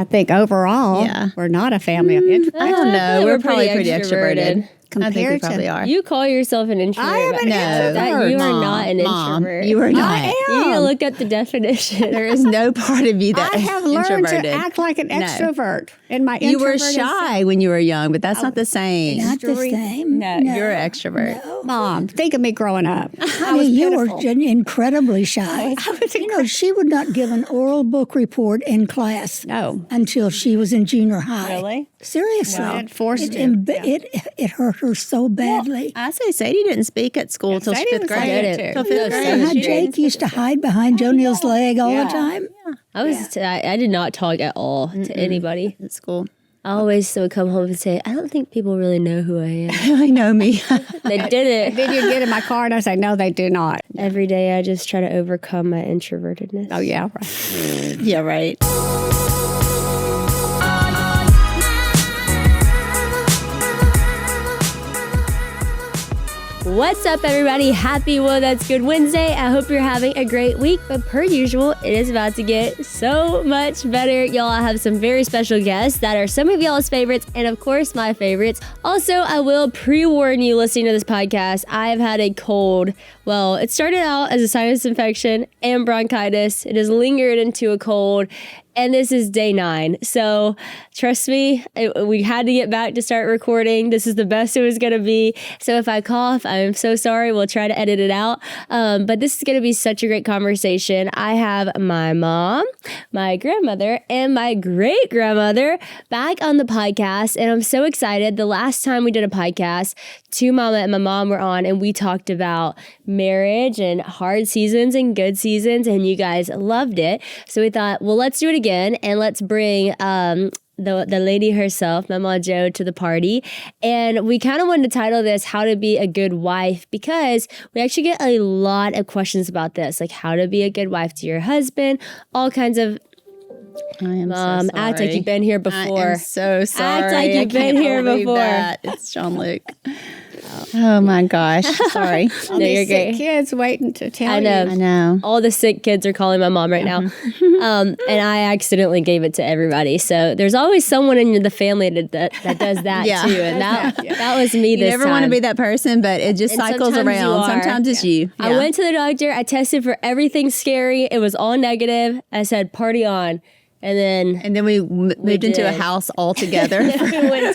I think overall, we're not a family of introverts. I don't know. We're probably pretty extroverted. I think we probably are. You call yourself an introvert. I am an introvert. You are not an introvert. You are not. I am. You need to look up the definition. There is no part of you that I is have learned to introverted. act like an extrovert. In my You were introverted shy when you were young, but that's not the same. Not the same. No, you're an extrovert. No. Mom, think of me growing up. Honey, you were incredibly shy. She would not give an oral book report in class until she was in junior high. Really? Seriously. Well, it forced it hurt her so badly. I say Sadie didn't speak at school till Sadie fifth was grade. like Till that, fifth And grade. Jake used to hide behind Joe Neal's leg all the time. I did not talk at all to anybody At school. I always would come home and say, I don't think people really know who I am. I know me. They didn't. Then you get in my car and I say, no, they do not. Every day I just try to overcome my introvertedness. Oh, yeah, right. Yeah, right. What's up, everybody? Happy Whoa, That's Good Wednesday. I hope you're having a great week, but per usual, it is about to get so much better. Y'all, I have some very special guests that are some of y'all's favorites, and of course, my favorites. Also, I will pre-warn you listening to this podcast, I've had a cold. Well, it started out as a sinus infection and bronchitis. It has lingered into a cold. And this is day 9. So trust me, we had to get back to start recording. This is the best it was going to be. So if I cough, I'm so sorry. We'll try to edit it out. But this is going to be such a great conversation. I have my mom, my grandmother, and my great grandmother back on the podcast. And I'm so excited. The last time we did a podcast, Mama and my mom were on, and we talked about marriage and hard seasons and good seasons. And you guys loved it. So we thought, well, let's do it again, and let's bring the lady herself, Mamaw Jo, to the party. And we kind of wanted to title this How to Be a Good Wife, because we actually get a lot of questions about this, like how to be a good wife to your husband, all kinds of. I am Mom, so sorry. act like you've been here before. I am so sorry. Act like you've been here before. It's John Luke. Oh my gosh. Sorry. No, you're great. Kids waiting to tell I know. you. I know. All the sick kids are calling my mom right now. And I accidentally gave it to everybody. So there's always someone in the family that does that too. And that was me this time. You never want to be that person, but it just cycles sometimes you around. are. Sometimes it's you. I went to the doctor. I tested for everything scary. It was all negative. I said, party on. And then we moved into a house all together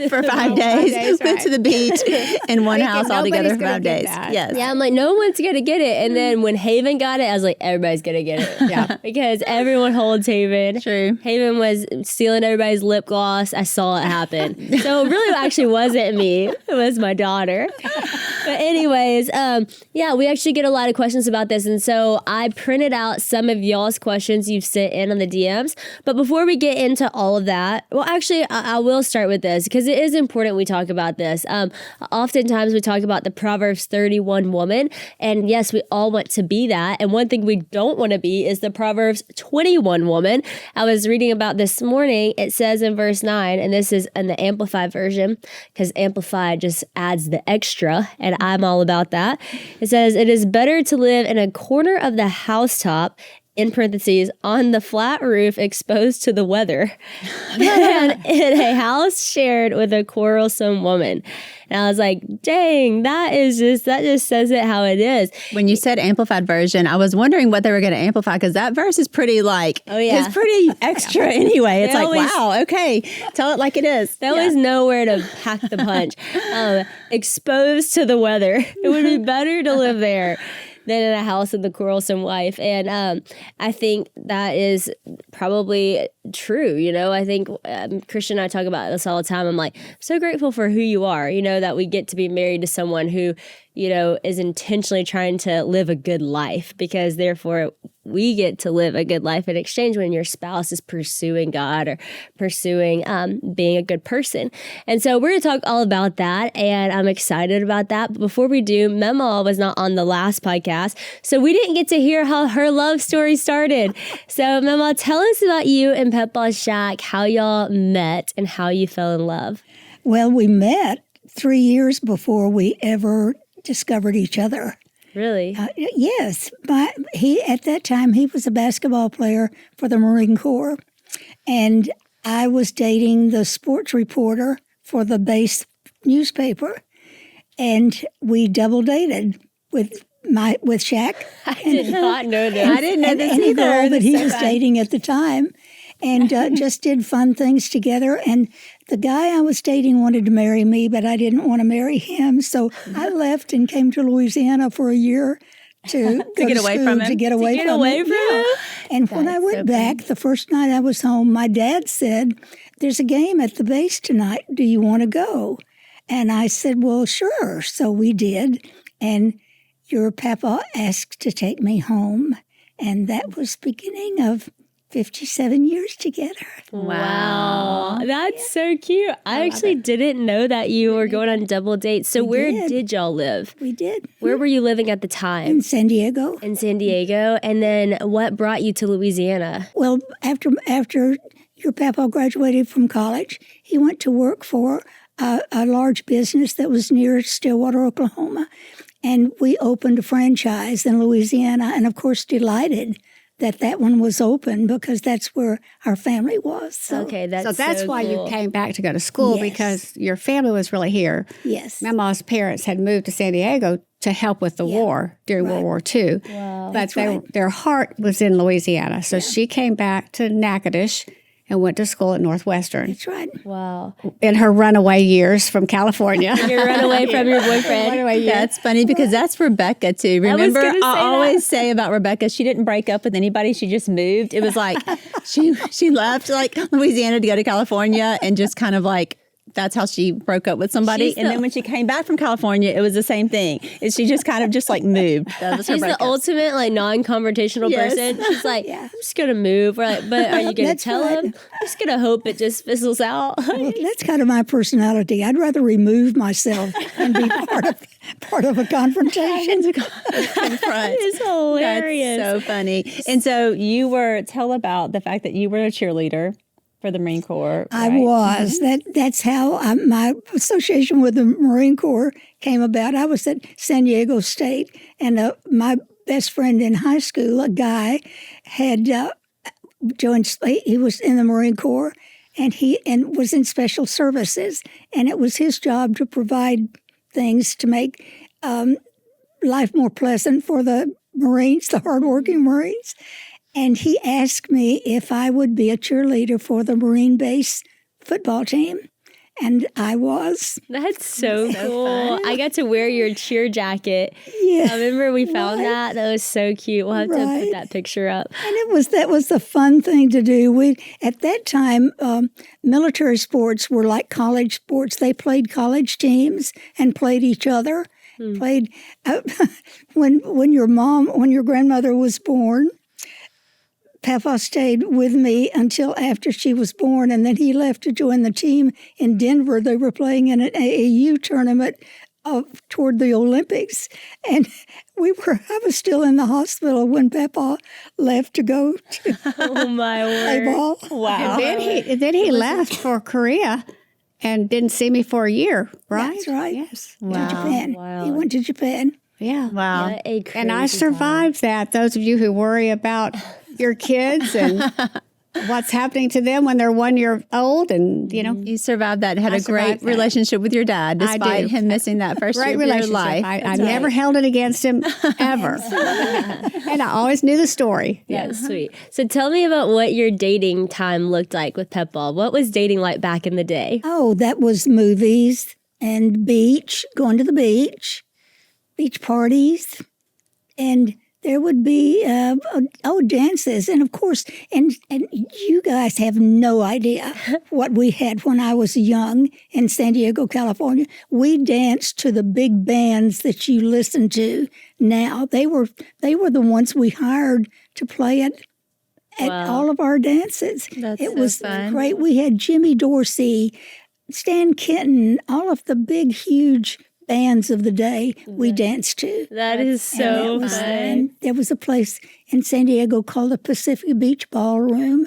for 5 days. Went to the beach in one house all together for 5 days. Yes. Yeah, I'm like, no one's going to get it. And then when Haven got it, I was like, everybody's going to get it. Yeah. Because everyone holds Haven. True. Haven was stealing everybody's lip gloss. I saw it happen. So it really actually wasn't me. It was my daughter. But anyways, we actually get a lot of questions about this. And so I printed out some of y'all's questions you've sent in on the DMs. But before we get into all of that, well, actually, I will start with this because it is important we talk about this. Oftentimes we talk about the Proverbs 31 woman. And yes, we all want to be that. And one thing we don't want to be is the Proverbs 21 woman. I was reading about this morning. It says in verse 9, and this is in the Amplified version, because Amplified just adds the extra, and I'm all about that. It says, it is better to live in a corner of the housetop, in parentheses, on the flat roof exposed to the weather, than in a house shared with a quarrelsome woman. And I was like, dang, that just says it how it is. When you said Amplified version, I was wondering what they were going to amplify, because that verse is pretty it's pretty extra anyway. It's wow, okay, tell it like it is. They always know where to pack the punch. Exposed to the weather. It would be better to live there than in a house with a quarrelsome wife. And I think that is probably true. You know, I think Christian and I talk about this all the time. I'm like, so grateful for who you are, you know, that we get to be married to someone who, you know, is intentionally trying to live a good life, because therefore we get to live a good life in exchange when your spouse is pursuing God or pursuing being a good person. And so we're going to talk all about that, and I'm excited about that. But before we do, Mamaw was not on the last podcast, so we didn't get to hear how her love story started. So Mamaw, tell us about you and Papaw Shack, how y'all met and how you fell in love. Well, we met 3 years before we ever discovered each other. Really? Yes. At that time, he was a basketball player for the Marine Corps. And I was dating the sports reporter for the base newspaper, and we double dated with Shack. I did not know this. I didn't know this and either. the girl that he That's so was fun. dating at the time, and just did fun things together. And the guy I was dating wanted to marry me, but I didn't want to marry him, so I left and came to Louisiana for a year to get away from him. To get away from him. him? And when I went back, the first night I was home, my dad said, "There's a game at the base tonight. Do you want to go?" And I said, "Well, sure." So we did. And your papa asked to take me home. And that was beginning of 57 years together. Wow. That's so cute. I actually didn't know that you were going on double dates. So where did y'all live? We did. Where were you living at the time? In San Diego. In San Diego. And then what brought you to Louisiana? Well, after your papa graduated from college, he went to work for a large business that was near Stillwater, Oklahoma. And we opened a franchise in Louisiana, and of course delighted that one was open because that's where our family was. So, Okay, So that's why cool. you came back to go to school, Yes. because your family was really here. yes. Mamaw's parents had moved to San Diego to help with the war during World War II. Wow. But their heart was in Louisiana. So she came back to Natchitoches and went to school at Northwestern That's right. Wow. in her runaway years from California. You run away from your boyfriend. Runaway years. That's funny because that's Rebecca too. Remember, gonna say I that. always say about Rebecca, she didn't break up with anybody. She just moved. It was like she left like Louisiana to go to California and just kind of like that's how she broke up with somebody. She's And then when she came back from California, it was the same thing. She just kind of just like moved. That was her She's the breakup. ultimate like non-confrontational Yes. person. She's like, I'm just gonna move. We're like, but are you gonna That's tell right. him? I'm just gonna hope it just fizzles out. Well, that's kind of my personality. I'd rather remove myself and be part of a confrontation. Confront. It's hilarious. That's so funny. And so tell about the fact that you were a cheerleader for the Marine Corps. I right? was. That's how my association with the Marine Corps came about. I was at San Diego State, and my best friend in high school, a guy, had joined. He was in the Marine Corps, and was in special services, and it was his job to provide things to make life more pleasant for the Marines, the hardworking Marines. And he asked me if I would be a cheerleader for the Marine base football team. And I was. That's so cool. I got to wear your cheer jacket. Yeah. I remember we found that. That was so cute. We'll have to Right. put that picture up. And that was the fun thing to do. At that time, military sports were like college sports. They played college teams and played each other. Played when your grandmother was born. Papa stayed with me until after she was born, and then he left to join the team in Denver. They were playing in an AAU tournament toward the Olympics, and I was still in the hospital when Papa left to go to Oh my play word. ball. Wow. And then he left for Korea and didn't see me for a year, right? That's right. Yes. To Japan. Wow. He went to Japan. Yeah. Wow. What a And I crazy survived that. Those of you who worry about your kids and what's happening to them when they're 1 year old, and You survived that. Had I a great survived that. relationship with your dad, I despite do. him missing that first great year of your relationship. life. I never held it against him ever, and I always knew the story. That's sweet. So tell me about what your dating time looked like with Pepball. What was dating like back in the day? Oh, that was movies and going to the beach parties, and there would be dances, and of course, and you guys have no idea what we had when I was young in San Diego, California. We danced to the big bands that you listen to now. They were the ones we hired to play at all of our dances. That's it so was fun. great. We had Jimmy Dorsey, Stan Kenton, all of the big, huge bands of the day we danced to. That is so fun. And there was a place in San Diego called the Pacific Beach Ballroom,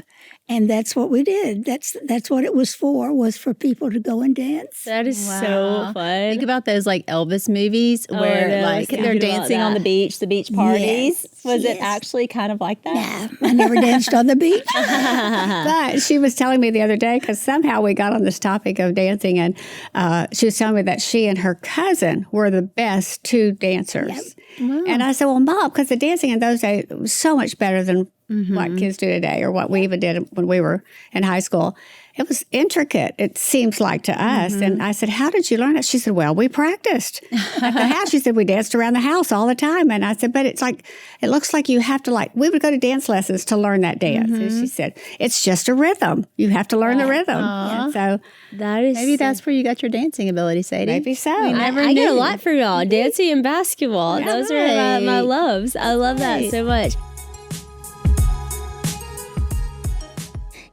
And that's what we did. That's what it was for people to go and dance. That is so fun. Think about those like Elvis movies where no, like yeah. they're Think about dancing on that. the beach parties. Yes, Was it yes. actually kind of like that? Nah, I never danced on the beach. But she was telling me the other day, because somehow we got on this topic of dancing, and she was telling me that she and her cousin were the best two dancers. And I said, well, Mom, because the dancing in those days was so much better than what kids do today or what we even did when we were in high school. It was intricate, it seems like to us. And I said, how did you learn it? She said, well, we practiced at the house. She said, we danced around the house all the time. And I said, but it's like, it looks like you have to we would go to dance lessons to learn that dance. And she said, it's just a rhythm. You have to learn the rhythm. And so That is Maybe that's where you got your dancing ability, Sadie. maybe so. I get a lot from y'all. Dancing and basketball. Those are my loves. I love that so much.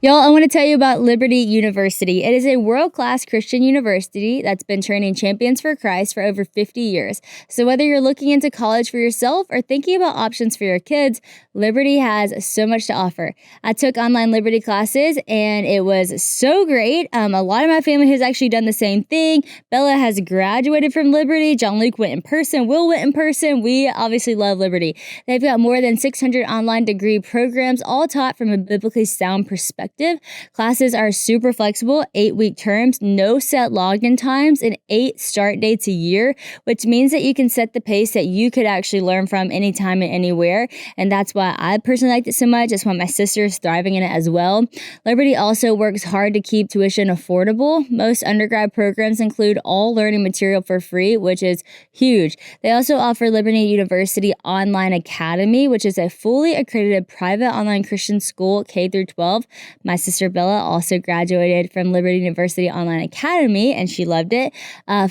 Y'all, I want to tell you about Liberty University. It is a world-class Christian university that's been training champions for Christ for over 50 years. So whether you're looking into college for yourself or thinking about options for your kids, Liberty has so much to offer. I took online Liberty classes and it was so great. A lot of my family has actually done the same thing. Bella has graduated from Liberty. John Luke went in person. Will went in person. We obviously love Liberty. They've got more than 600 online degree programs, all taught from a biblically sound perspective. Classes are super flexible, 8-week terms, no set login times, and 8 start dates a year, which means that you can set the pace that you could actually learn from anytime and anywhere. And that's why I personally liked it so much. That's why my sister's thriving in it as well. Liberty also works hard to keep tuition affordable. Most undergrad programs include all learning material for free, which is huge. They also offer Liberty University Online Academy, which is a fully accredited private online Christian school K through 12. My sister Bella also graduated from Liberty University Online Academy, and she loved it.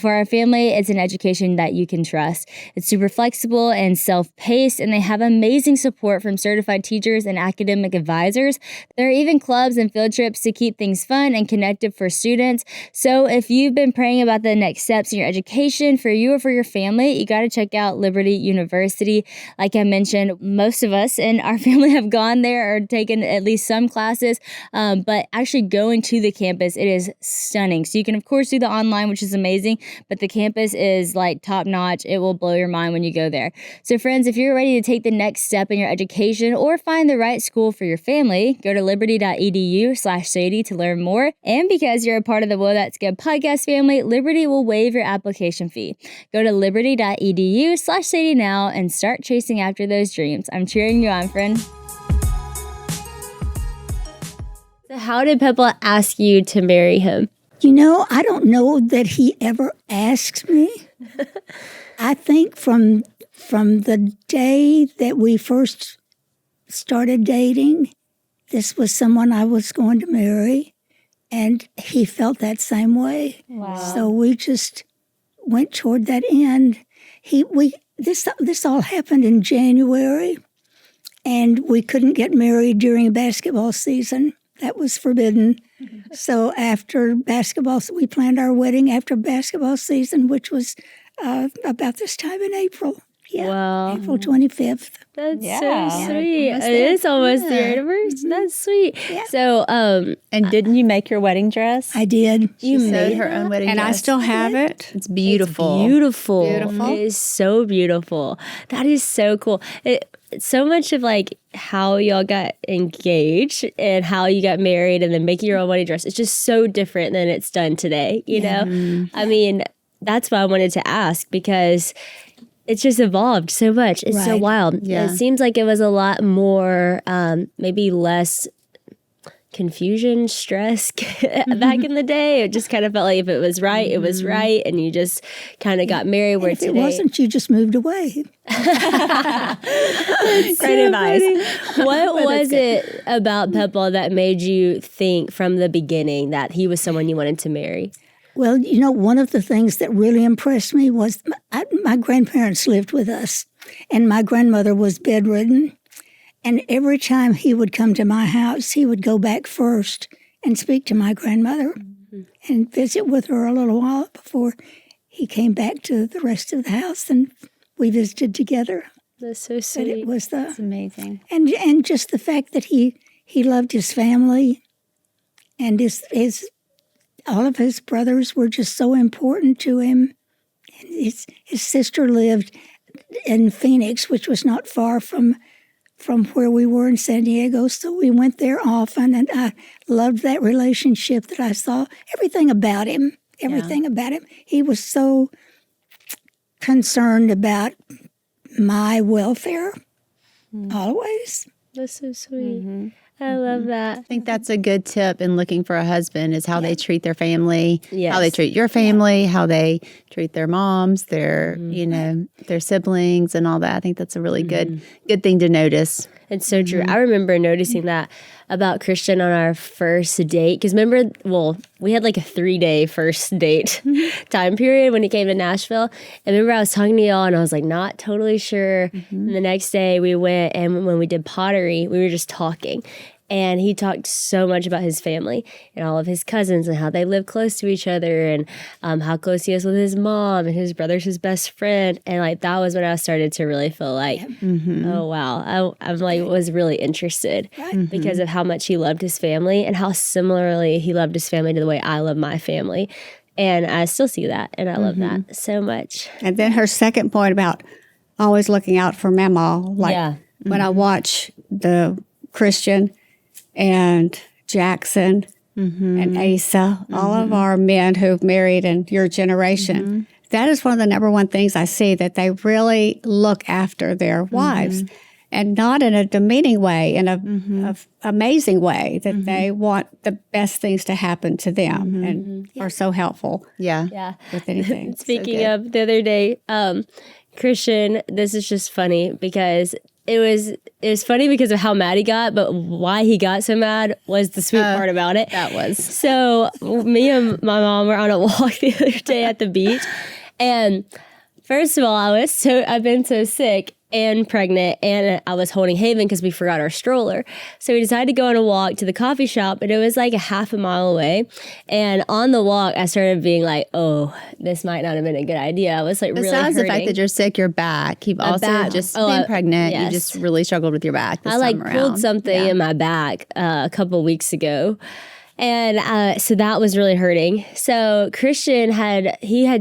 For our family, it's an education that you can trust. It's super flexible and self-paced, and they have amazing support from certified teachers and academic advisors. There are even clubs and field trips to keep things fun and connected for students. So if you've been praying about the next steps in your education for you or for your family, you got to check out Liberty University. Like I mentioned, most of us in our family have gone there or taken at least some classes. But actually going to the campus, it is stunning. So you can, of course, do the online, which is amazing, but the campus is like top notch. It will blow your mind when you go there. So friends, if you're ready to take the next step in your education or find the right school for your family, go to liberty.edu/Sadie to learn more. And because you're a part of the Whoa, That's Good podcast family, Liberty will waive your application fee. Go to liberty.edu/Sadie now and start chasing after those dreams. I'm cheering you on, friend. So how did Peppa ask you to marry him? You know, I don't know that he ever asked me. I think from the day that we first started dating, this was someone I was going to marry, and he felt that same way. Wow. So we just went toward that end. This all happened in January, and we couldn't get married during basketball season. That was forbidden. So after basketball, we planned our wedding after basketball season, which was about this time in April. Yeah, Wow. April 25th. That's Yeah. so sweet. Almost It there. is almost the Yeah. anniversary. That's sweet. Yeah. So, And didn't you make your wedding dress? I did. She sewed her own wedding And dress. I still have it. It's beautiful. beautiful. Beautiful. It is so beautiful. That is so cool. So much of like how y'all got engaged and how you got married and then making your own wedding dress. It's just so different than it's done today. You know, I mean, that's why I wanted to ask, because it's just evolved so much. It's so Right. wild. Yeah. It seems like it was a lot more, maybe less confusion, stress back in the day. It just kind of felt like if it was right, it was right, and you just kind of got married. Where If it today, wasn't, you just moved away. great advice. What was it about Peppa that made you think from the beginning that he was someone you wanted to marry? Well, you know, one of the things that really impressed me was my grandparents lived with us, and my grandmother was bedridden. And every time he would come to my house, he would go back first and speak to my grandmother and visit with her a little while before he came back to the rest of the house, and we visited together. That's so But sweet. it was It's amazing. and just the fact that he he loved his family, and all of his brothers were just so important to him. And his sister lived in Phoenix, which was not far from where we were in San Diego, so we went there often, and I loved that relationship that I saw. Everything about him. He was so concerned about my welfare, always. That's so sweet. I love that. I think that's a good tip in looking for a husband is how they treat their family, Yes. how they treat your family, how they treat their moms, their their siblings and all that. I think that's a really good thing to notice. It's so true. I remember noticing that about Christian on our first date. Because remember, we had like a 3-day first date time period when he came to Nashville. And remember I was talking to y'all and I was like not totally sure. And the next day we went, and when we did pottery, we were just talking. And he talked so much about his family and all of his cousins and how they live close to each other and how close he is with his mom and his brother's his best friend. And like that was when I started to really feel like, oh wow, I'm like was really interested because of how much he loved his family and how similarly he loved his family to the way I love my family. And I still see that, and I love that so much. And then her second point about always looking out for Mamaw, like when I watch the Christian and Jackson and Asa, all of our men who've married in your generation, that is one of the number one things I see, that they really look after their wives, and not in a demeaning way, in a amazing way, that they want the best things to happen to them and are so helpful with anything. Speaking of the other day, Christian, this is just funny because it was funny because of how mad he got, but why he got so mad was the sweet part about it. That was. So me and my mom were on a walk the other day at the beach, and first of all, I've been so sick and pregnant, and I was holding Haven because we forgot our stroller. So we decided to go on a walk to the coffee shop, and it was like a half a mile away. And on the walk, I started being like, oh, this might not have been a good idea. I was like really hurting. Besides the fact that you're sick, your back. You've also just been pregnant. Yes. You just really struggled with your back this time around. Pulled something in my back a couple weeks ago. And so that was really hurting. So Christian had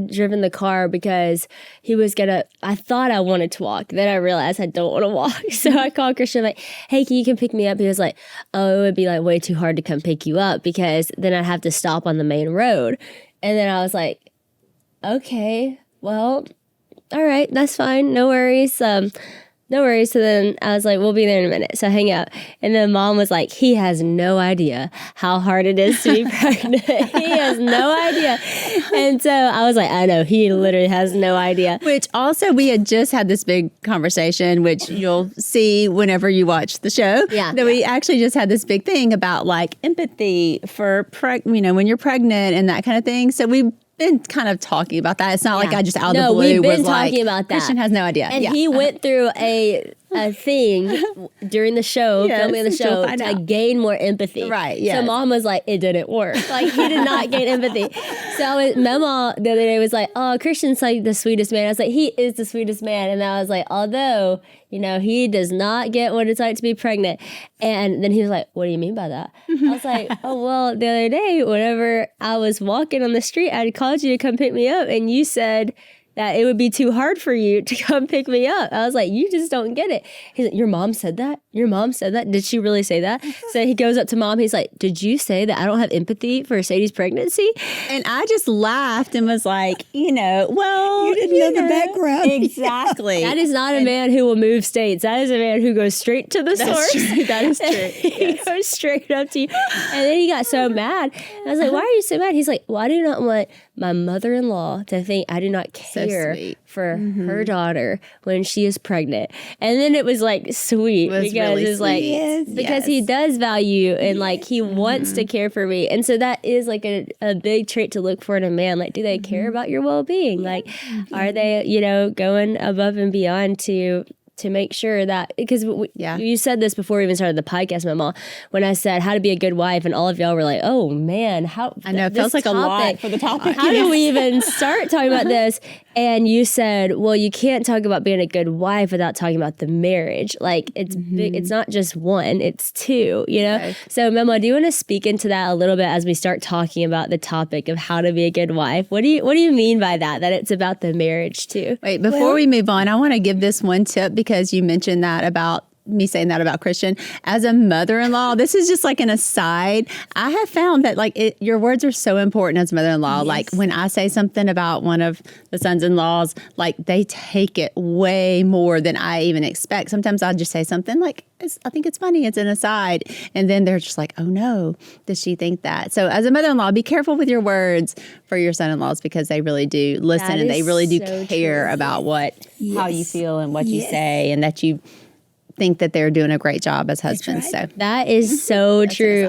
driven the car because I thought I wanted to walk. Then I realized I don't want to walk. So I called Christian like, hey, can you come pick me up? He was like, oh, it would be like way too hard to come pick you up because then I'd have to stop on the main road. And then I was like, okay, well, all right, that's fine. No worries. No worries. So then I was like, we'll be there in a minute. So I hang out. And then mom was like, he has no idea how hard it is to be pregnant. He has no idea. And so I was like, I know, he literally has no idea. Which also we had just had this big conversation, which you'll see whenever you watch the show. Yeah. That we actually just had this big thing about like empathy for, when you're pregnant and that kind of thing. So we've been kind of talking about that. It's not like I just out of the blue we've been was talking like, about that. Christian has no idea. And he went through a thing during the show, filming the show, to gain more empathy. Right, yes. So mom was like, it didn't work. Like, he did not gain empathy. So Mamaw the other day was like, oh, Christian's like the sweetest man. I was like, he is the sweetest man. And I was like, although, he does not get what it's like to be pregnant. And then he was like, what do you mean by that? I was like, oh, well, the other day, whenever I was walking on the street, I called you to come pick me up, and you said that it would be too hard for you to come pick me up. I was like, you just don't get it. He's like, your mom said that? Your mom said that? Did she really say that? So he goes up to mom. He's like, did you say that I don't have empathy for Sadie's pregnancy? And I just laughed and was like, well, You didn't know the background. Exactly. That is not a man who will move states. That is a man who goes straight to the source. True. That is true. He goes straight up to you. And then he got so mad. And I was like, why are you so mad? He's like, well, I do not want my mother-in-law to think I do not care for her daughter when she is pregnant. And then it was like sweet because really it's like, because he does value and like he wants to care for me. And so that is like a big trait to look for in a man. Like, do they care about your well-being? Like, are they, going above and beyond to to make sure that, because you said this before we even started the podcast, Mamaw, when I said how to be a good wife, and all of y'all were like, oh man, how I know it feels like a lot for the topic. How do we even start talking about this? And you said, well, you can't talk about being a good wife without talking about the marriage. Like it's big, it's not just one, it's two, you know? Right. So Mamaw, do you want to speak into that a little bit as we start talking about the topic of how to be a good wife? What do you mean by that it's about the marriage too? Wait, before we move on, I want to give this one tip because you mentioned that about me saying that about Christian. As a mother-in-law, this is just like an aside. I have found that your words are so important as mother-in-law. Yes. Like when I say something about one of the sons-in-laws, like they take it way more than I even expect. Sometimes I'll just say something like, I think it's funny, it's an aside. And then they're just like, oh no, does she think that? So as a mother-in-law, be careful with your words for your son-in-laws because they really do listen and they really do care about how you feel and what you say, and that you think that they're doing a great job as husbands. Right. So that is so true.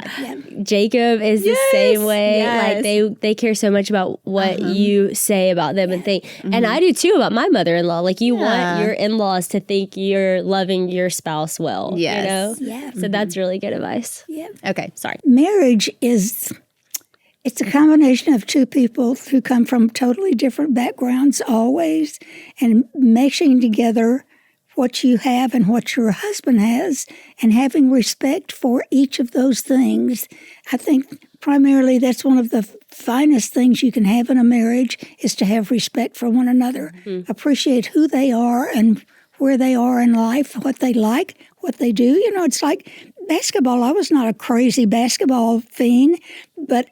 Jacob is the same way. Yes. Like they care so much about what you say about them and think. And I do too about my mother-in-law. Like you want your in-laws to think you're loving your spouse well. Yes. You know? Yeah. So that's really good advice. Yeah. Okay, sorry. Marriage it's a combination of two people who come from totally different backgrounds always, and meshing together what you have and what your husband has, and having respect for each of those things. I think primarily that's one of the finest things you can have in a marriage is to have respect for one another. Appreciate who they are and where they are in life, what they like, what they do. You know, it's like basketball. I was not a crazy basketball fiend, but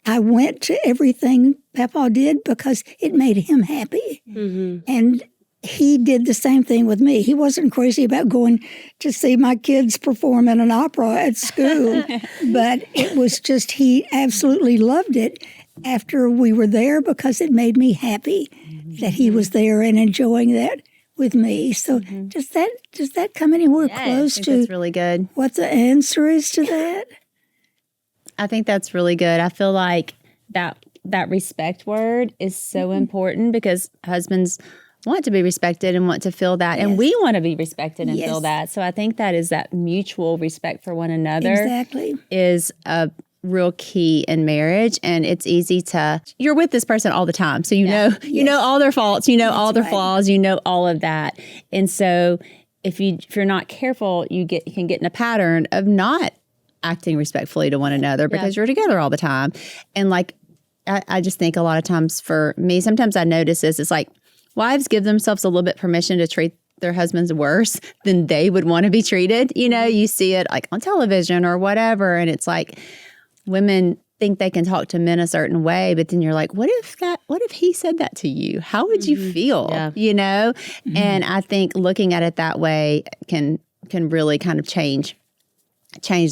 I went to everything Papa did because it made him happy. And he did the same thing with me. He wasn't crazy about going to see my kids perform in an opera at school, but it was just he absolutely loved it after we were there because it made me happy that he was there and enjoying that with me. So does that come anywhere close to that's really good. What the answer is to that? I think that's really good. I feel like that respect word is so important because husbands want to be respected and want to feel that. And we want to be respected and feel that. So I think that is that mutual respect for one another is a real key in marriage. And it's easy you're with this person all the time. So you know all their faults, you know all their flaws, you know all of that. And so if you're not careful, you can get in a pattern of not acting respectfully to one another because you're together all the time. And like, I just think a lot of times for me, sometimes I notice this, it's like, wives give themselves a little bit permission to treat their husbands worse than they would want to be treated. You know, you see it like on television or whatever. And it's like women think they can talk to men a certain way, but then you're like, what if he said that to you? How would you feel? Yeah. You know? And I think looking at it that way can really kind of change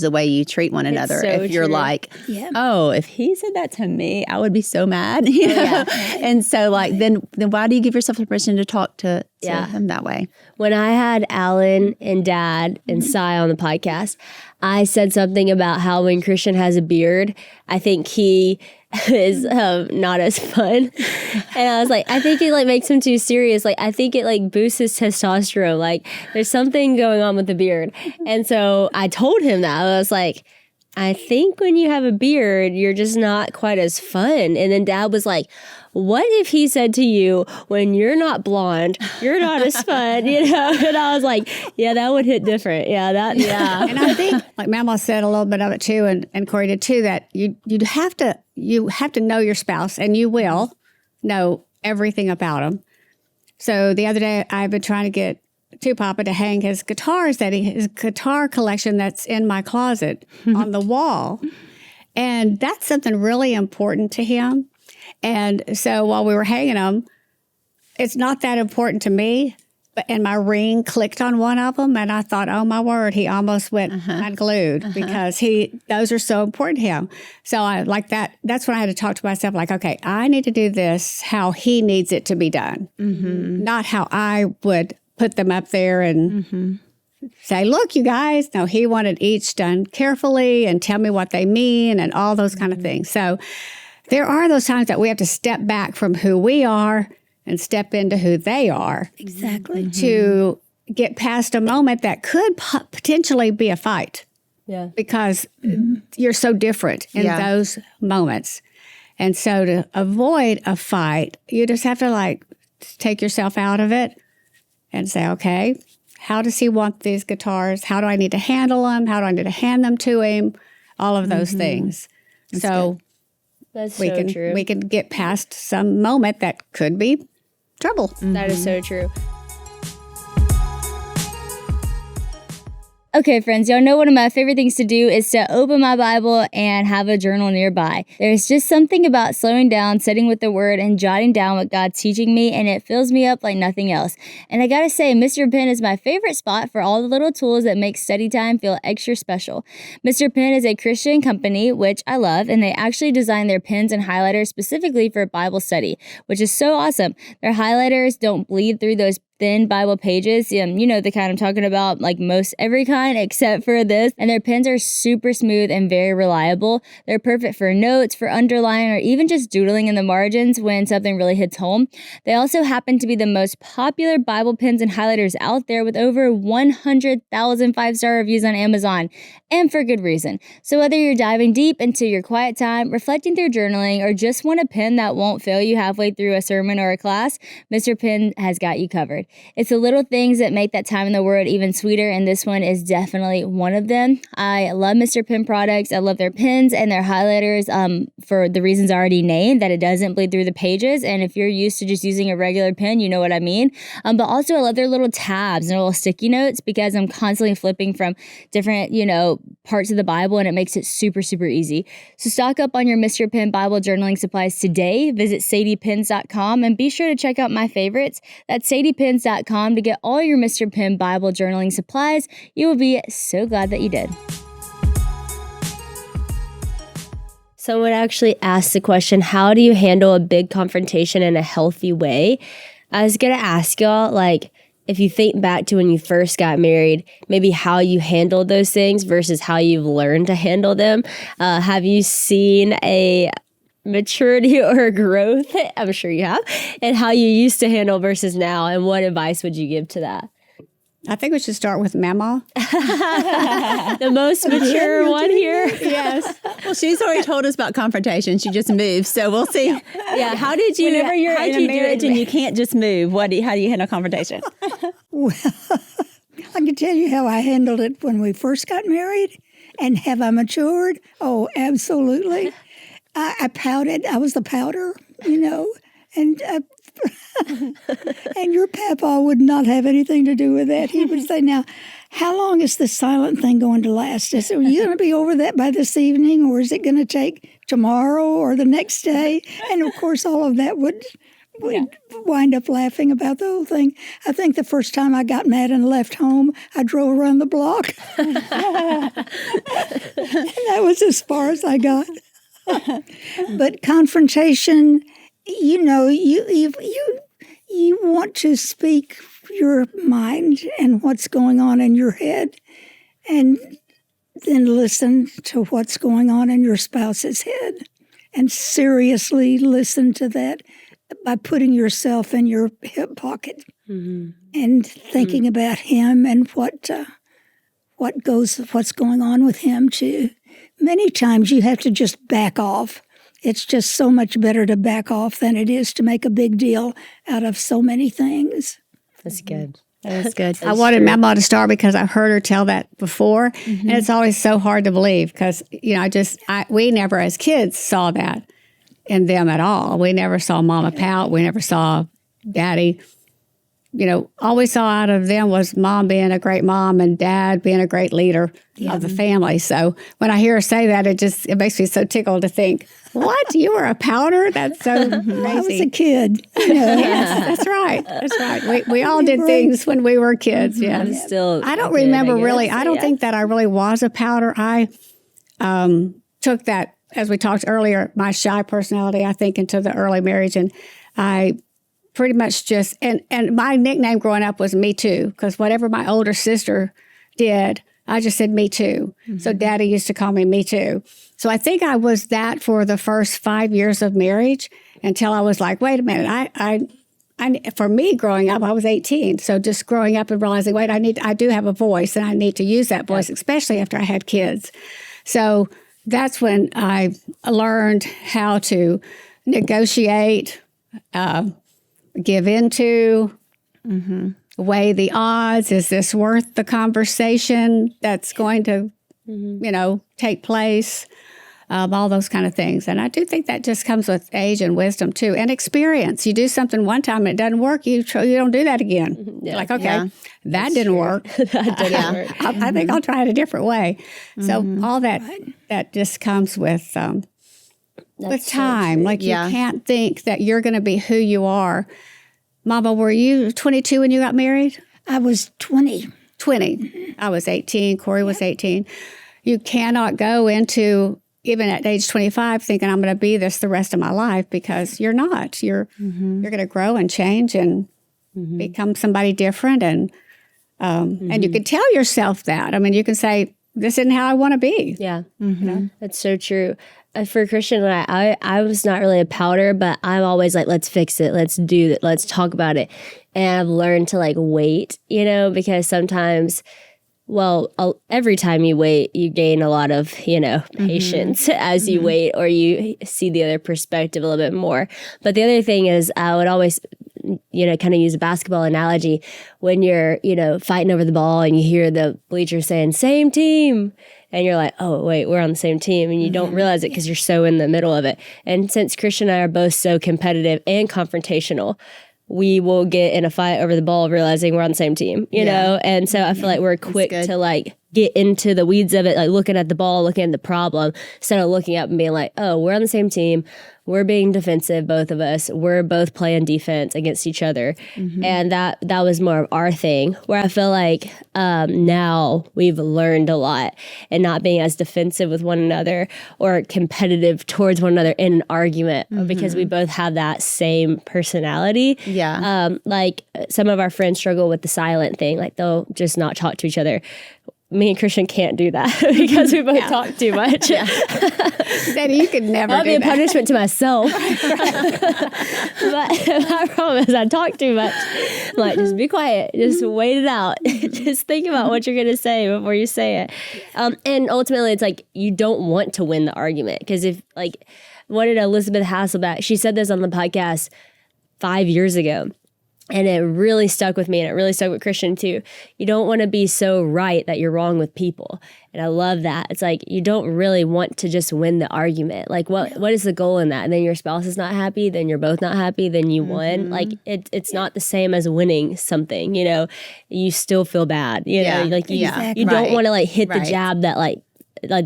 the way you treat one another. So if you're like, oh, if he said that to me, I would be so mad. You know? And so like, then why do you give yourself the permission to talk to him that way? When I had Alan and Dad and Cy on the podcast, I said something about how when Christian has a beard, I think he is not as fun. And I was like, I think it like makes him too serious. Like, I think it like boosts his testosterone. Like, there's something going on with the beard. And so I told him that. I was like, I think when you have a beard, you're just not quite as fun. And then Dad was like, what if he said to you, when you're not blonde, you're not as fun, you know? And I was like, yeah, that would hit different. Yeah. And I think, like Mamaw said a little bit of it too, and Korie did too, that you have to know your spouse, and you will know everything about them. So the other day, I've been trying to get Papa to hang his guitars, his guitar collection that's in my closet on the wall. And that's something really important to him. And so while we were hanging them, it's not that important to me, and my ring clicked on one of them, and I thought, oh my word, he almost went unglued because those are so important to him. So I like that. That's when I had to talk to myself like, okay, I need to do this how he needs it to be done, not how I would put them up there and say, look, you guys. No, he wanted each done carefully and tell me what they mean and all those kind of things. So there are those times that we have to step back from who we are and step into who they are. Exactly. To get past a moment that could potentially be a fight. Yeah. Because you're so different in those moments. And so to avoid a fight, you just have to like take yourself out of it and say, okay, how does he want these guitars? How do I need to handle them? How do I need to hand them to him? All of those things. That's we can true. we can get past some moment that could be trouble. That is so true. Okay, friends, y'all know one of my favorite things to do is to open my Bible and have a journal nearby. There's just something about slowing down, sitting with the Word, and jotting down what God's teaching me, and it fills me up like nothing else. And I gotta say, Mr. Pen is my favorite spot for all the little tools that make study time feel extra special. Mr. Pen is a Christian company, which I love, and they actually design their pens and highlighters specifically for Bible study, which is so awesome. Their highlighters don't bleed through those thin Bible pages. You know the kind I'm talking about, like most every kind except for this. And their pens are super smooth and very reliable. They're perfect for notes, for underlining, or even just doodling in the margins when something really hits home. They also happen to be the most popular Bible pens and highlighters out there, with over 100,000 5-star reviews on Amazon, and for good reason. So whether you're diving deep into your quiet time, reflecting through journaling, or just want a pen that won't fail you halfway through a sermon or a class, Mr. Pen has got you covered. It's the little things that make that time in the Word even sweeter, and this one is definitely one of them. I love Mr. Pen products. I love their pens and their highlighters for the reasons I already named, that it doesn't bleed through the pages, and if you're used to just using a regular pen, you know what I mean. But also I love their little tabs and little sticky notes, because I'm constantly flipping from different, parts of the Bible, and it makes it super, super easy. So stock up on your Mr. Pen Bible journaling supplies today. Visit sadiepens.com and be sure to check out my favorites. That's sadiepens.com to get all your Mr. Pen Bible journaling supplies. You will be so glad that you did. Someone actually asked the question, how do you handle a big confrontation in a healthy way? I was going to ask y'all, if you think back to when you first got married, maybe how you handled those things versus how you've learned to handle them. Have you seen a maturity or growth? I'm sure you have. And how you used to handle versus now, and what advice would you give to that? I think we should start with Mamaw. The most mature one here. Yes. Well, she's already told us about confrontation. She just moved, so we'll see. Yeah. How did you? Whenever you're how'd in you a marriage and you can't just move, how do you handle confrontation? Well, I can tell you how I handled it when we first got married. And have I matured? Oh, absolutely. I pouted. I was the pouter, and and your papa would not have anything to do with that. He would say, now, how long is this silent thing going to last? I said, are you going to be over that by this evening, or is it going to take tomorrow or the next day? And, of course, all of that would wind up laughing about the whole thing. I think the first time I got mad and left home, I drove around the block. And that was as far as I got. But confrontation, you want to speak your mind and what's going on in your head, and then listen to what's going on in your spouse's head, and seriously listen to that by putting yourself in your hip pocket and thinking about him and what's going on with him too. Many times you have to just back off. It's just so much better to back off than it is to make a big deal out of so many things. That's good. That is good. I wanted Mamaw to start because I've heard her tell that before, and it's always so hard to believe because we never as kids saw that in them at all. We never saw Mama pout. We never saw Daddy. All we saw out of them was Mom being a great mom and Dad being a great leader of the family. So when I hear her say that, it makes me so tickled to think, what? You were a pouter? That's so crazy. I was a kid. Yes, that's right. That's right. We all did things when we were kids. Yeah. I don't remember really. I don't think that I really was a pouter. I took that, as we talked earlier, my shy personality, I think, into the early marriage. And I pretty much just, and my nickname growing up was Me Too, because whatever my older sister did, I just said Me Too. So Daddy used to call me Me Too. So I think I was that for the first 5 years of marriage until I was like, wait a minute, for me, growing up, I was 18. So just growing up and realizing, wait, I do have a voice, and I need to use that voice, especially after I had kids. So that's when I learned how to negotiate, give into, weigh the odds. Is this worth the conversation that's going to, take place? All those kind of things. And I do think that just comes with age and wisdom too, and experience. You do something one time and it doesn't work, you don't do that again. Like, okay, that didn't work. That didn't work. I think I'll try it a different way. So all that just comes with time. Like you can't think that you're going to be who you are. Mama, were you 22 when you got married? I was 20. 20. I was 18. Korie was 18. You cannot go into, even at age 25, thinking I'm going to be this the rest of my life, because you're not. You're going to grow and change and become somebody different. And you can tell yourself that. I mean, you can say, this isn't how I want to be. Yeah, that's so true. For Christian and I was not really a pouter, but I'm always like, let's fix it. Let's do it. Let's talk about it. And I've learned to wait, because sometimes, every time you wait, you gain a lot of, patience as you wait, or you see the other perspective a little bit more. But the other thing is, I would always, kind of use a basketball analogy. When you're, fighting over the ball and you hear the bleachers saying, same team. And you're like, oh, wait, we're on the same team. And you don't realize it because you're so in the middle of it. And since Christian and I are both so competitive and confrontational, we will get in a fight over the ball realizing we're on the same team, you know? And so I feel like we're quick to get into the weeds of it, looking at the ball, looking at the problem, instead of looking up and being like, oh, we're on the same team. We're being defensive, both of us. We're both playing defense against each other. And that was more of our thing, where I feel like now we've learned a lot, and not being as defensive with one another or competitive towards one another in an argument, because we both have that same personality. Yeah. Some of our friends struggle with the silent thing. They'll just not talk to each other. Me and Christian can't do that because we both talk too much. Then you could never That'll do be a punishment to myself. But my problem is I talk too much. I'm like, just be quiet. Just wait it out. Just think about what you're going to say before you say it. And ultimately, it's you don't want to win the argument. Because what did Elizabeth Hasselbeck, she said this on the podcast 5 years ago. And it really stuck with me, and it really stuck with Christian too. You don't want to be so right that you're wrong with people. And I love that. It's you don't really want to just win the argument. What is the goal in that? And then your spouse is not happy, then you're both not happy, then you won. It's not the same as winning something, you still feel bad. You don't want to hit the jab that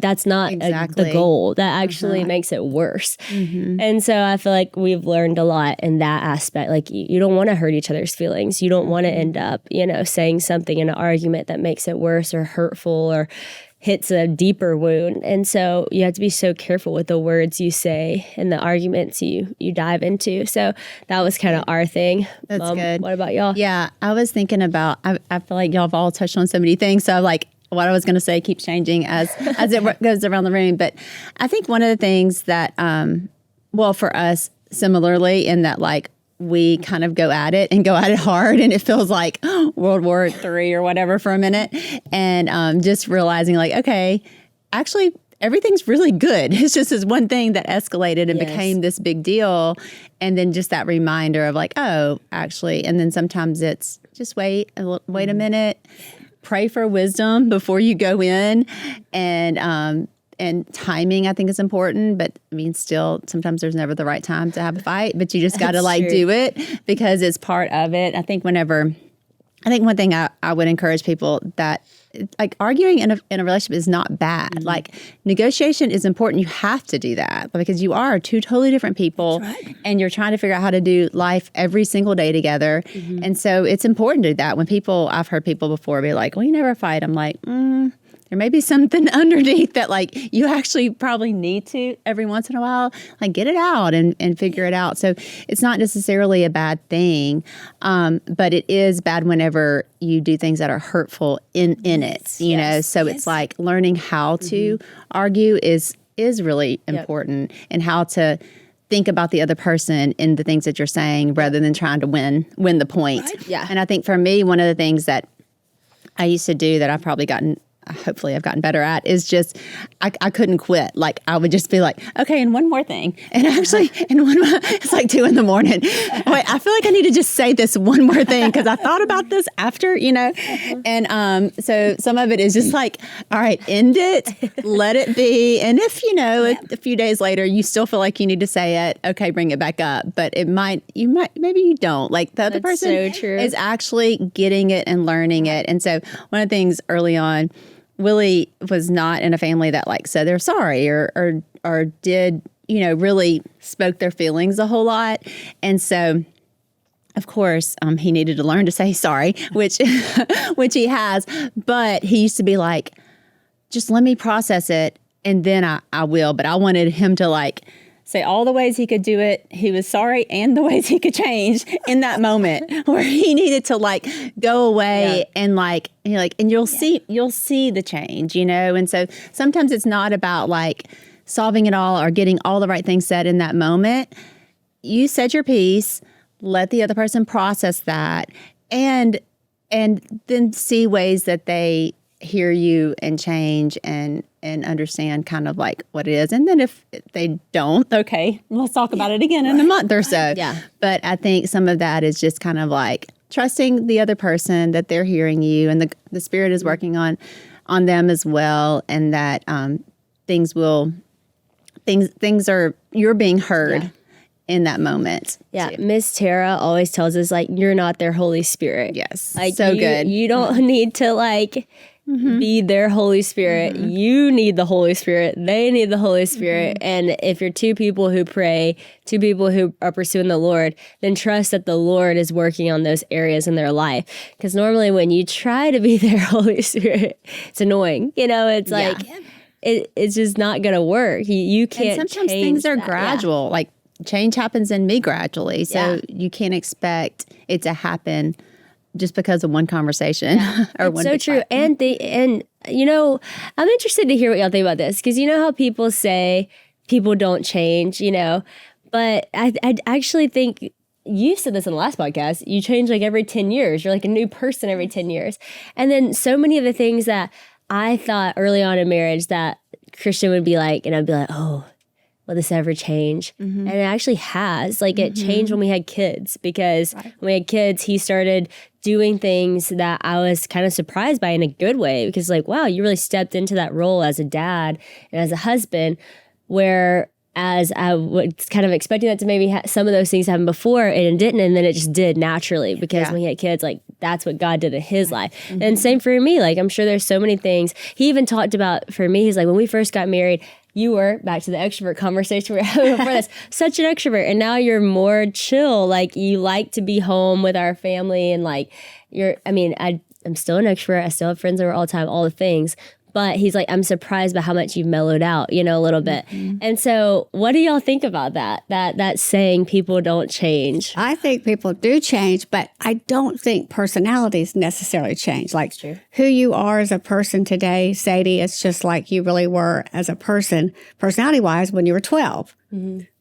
that's not the goal. That actually makes it worse. And so I feel like we've learned a lot in that aspect. You don't want to hurt each other's feelings. You don't want to end up, saying something in an argument that makes it worse or hurtful or hits a deeper wound. And so you have to be so careful with the words you say and the arguments you dive into. So that was kind of our thing. That's good. What about y'all? Yeah, I was thinking about, I feel like y'all have all touched on so many things. So what I was going to say keeps changing as it goes around the room. But I think one of the things that, for us, similarly, in that we kind of go at it hard, and it feels like World War III or whatever for a minute. And just realizing okay, actually, everything's really good. It's just this one thing that escalated and became this big deal. And then just that reminder of oh, actually, and then sometimes it's just wait a minute. Pray for wisdom before you go in, and timing I think is important. But still sometimes there's never the right time to have a fight. But you just got to do it because it's part of it. I think one thing I would encourage people that arguing in a relationship is not bad. Negotiation is important. You have to do that because you are two totally different people, and you're trying to figure out how to do life every single day together. And so it's important to do that. I've heard people before be like, well, you never fight. I'm like, there may be something underneath that you actually probably need to every once in a while, get it out and figure it out. So it's not necessarily a bad thing, but it is bad whenever you do things that are hurtful in it, you know? So it's learning how to argue is really important, and how to think about the other person in the things that you're saying rather than trying to win the point. Right. Yeah. And I think for me, one of the things that I used to do that hopefully I've gotten better at is just, I couldn't quit. Like I would just be like, okay, and one more thing. And actually, it's like 2 a.m. Wait, I feel like I need to just say this one more thing because I thought about this after, And so some of it is just like, all right, end it, let it be. And if, a few days later, you still feel like you need to say it, okay, bring it back up. But maybe you don't. Like the other That's person so true. is actually getting it and learning it. And so one of the things early on, Willie was not in a family that said they're sorry or did, really spoke their feelings a whole lot. And so, of course, he needed to learn to say sorry, which he has. But he used to be like, just let me process it and then I will. But I wanted him to say all the ways he could do it. He was sorry and the ways he could change in that moment where he needed to go away and and you'll see the change, And so sometimes it's not about solving it all or getting all the right things said in that moment. You said your piece, let the other person process that and then see ways that they hear you and change and understand kind of what it is. And then if they don't, okay, let's talk about it again in a month or so. Yeah. But I think some of that is just kind of trusting the other person that they're hearing you and the Spirit is working on them as well. And that you're being heard in that moment. Yeah, Miss Tara always tells us you're not their Holy Spirit. Yes, so good. You don't need to be their Holy Spirit. You need the Holy Spirit. They need the Holy Spirit. And if you're two people who pray, two people who are pursuing the Lord, then trust that the Lord is working on those areas in their life. Because normally when you try to be their Holy Spirit, it's annoying. It's it's just not going to work. You can't. And sometimes change things are that. gradual. Change happens in me gradually. So you can't expect it to happen just because of one conversation or one. So true. And I'm interested to hear what y'all think about this because how people say people don't change, but I actually think you said this in the last podcast. You change every 10 years. You're a new person every 10 years. And then so many of the things that I thought early on in marriage that Christian would be and I'd be oh, will this ever change? And it actually has. It changed when we had kids because when we had kids, he started doing things that I was kind of surprised by in a good way because wow, you really stepped into that role as a dad and as a husband, whereas I was kind of expecting that to maybe some of those things happen before and it didn't, and then it just did naturally because when he had kids, that's what God did in his life. And same for me. I'm sure there's so many things. He even talked about, for me, he's when we first got married, you were, back to the extrovert conversation we were having before this, such an extrovert. And now you're more chill. You like to be home with our family. And I'm still an extrovert. I still have friends over all the time, all the things. But he's I'm surprised by how much you've mellowed out, a little bit. And so what do y'all think about that saying people don't change? I think people do change, but I don't think personalities necessarily change. Who you are as a person today, Sadie, it's just like you really were as a person, personality-wise, when you were 12.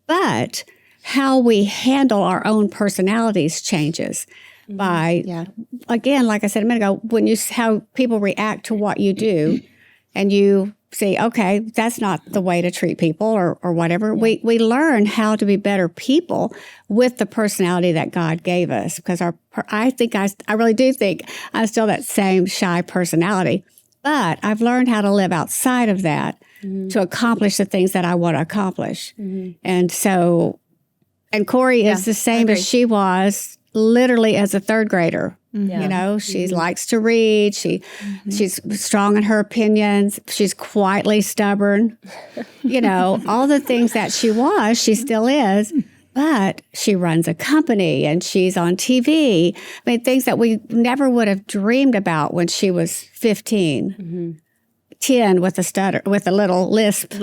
But how we handle our own personalities changes by, again, like I said a minute ago, how people react to what you do. And you see, okay, that's not the way to treat people or whatever. Yeah. We learn how to be better people with the personality that God gave us because I really do think I'm still that same shy personality, but I've learned how to live outside of that to accomplish the things that I want to accomplish. And so, and Korie is the same as she was literally as a third grader. She likes to read. She's strong in her opinions. She's quietly stubborn. All the things that she still is. But she runs a company and she's on TV. Things that we never would have dreamed about when she was 15. 10 with a stutter, with a little lisp, we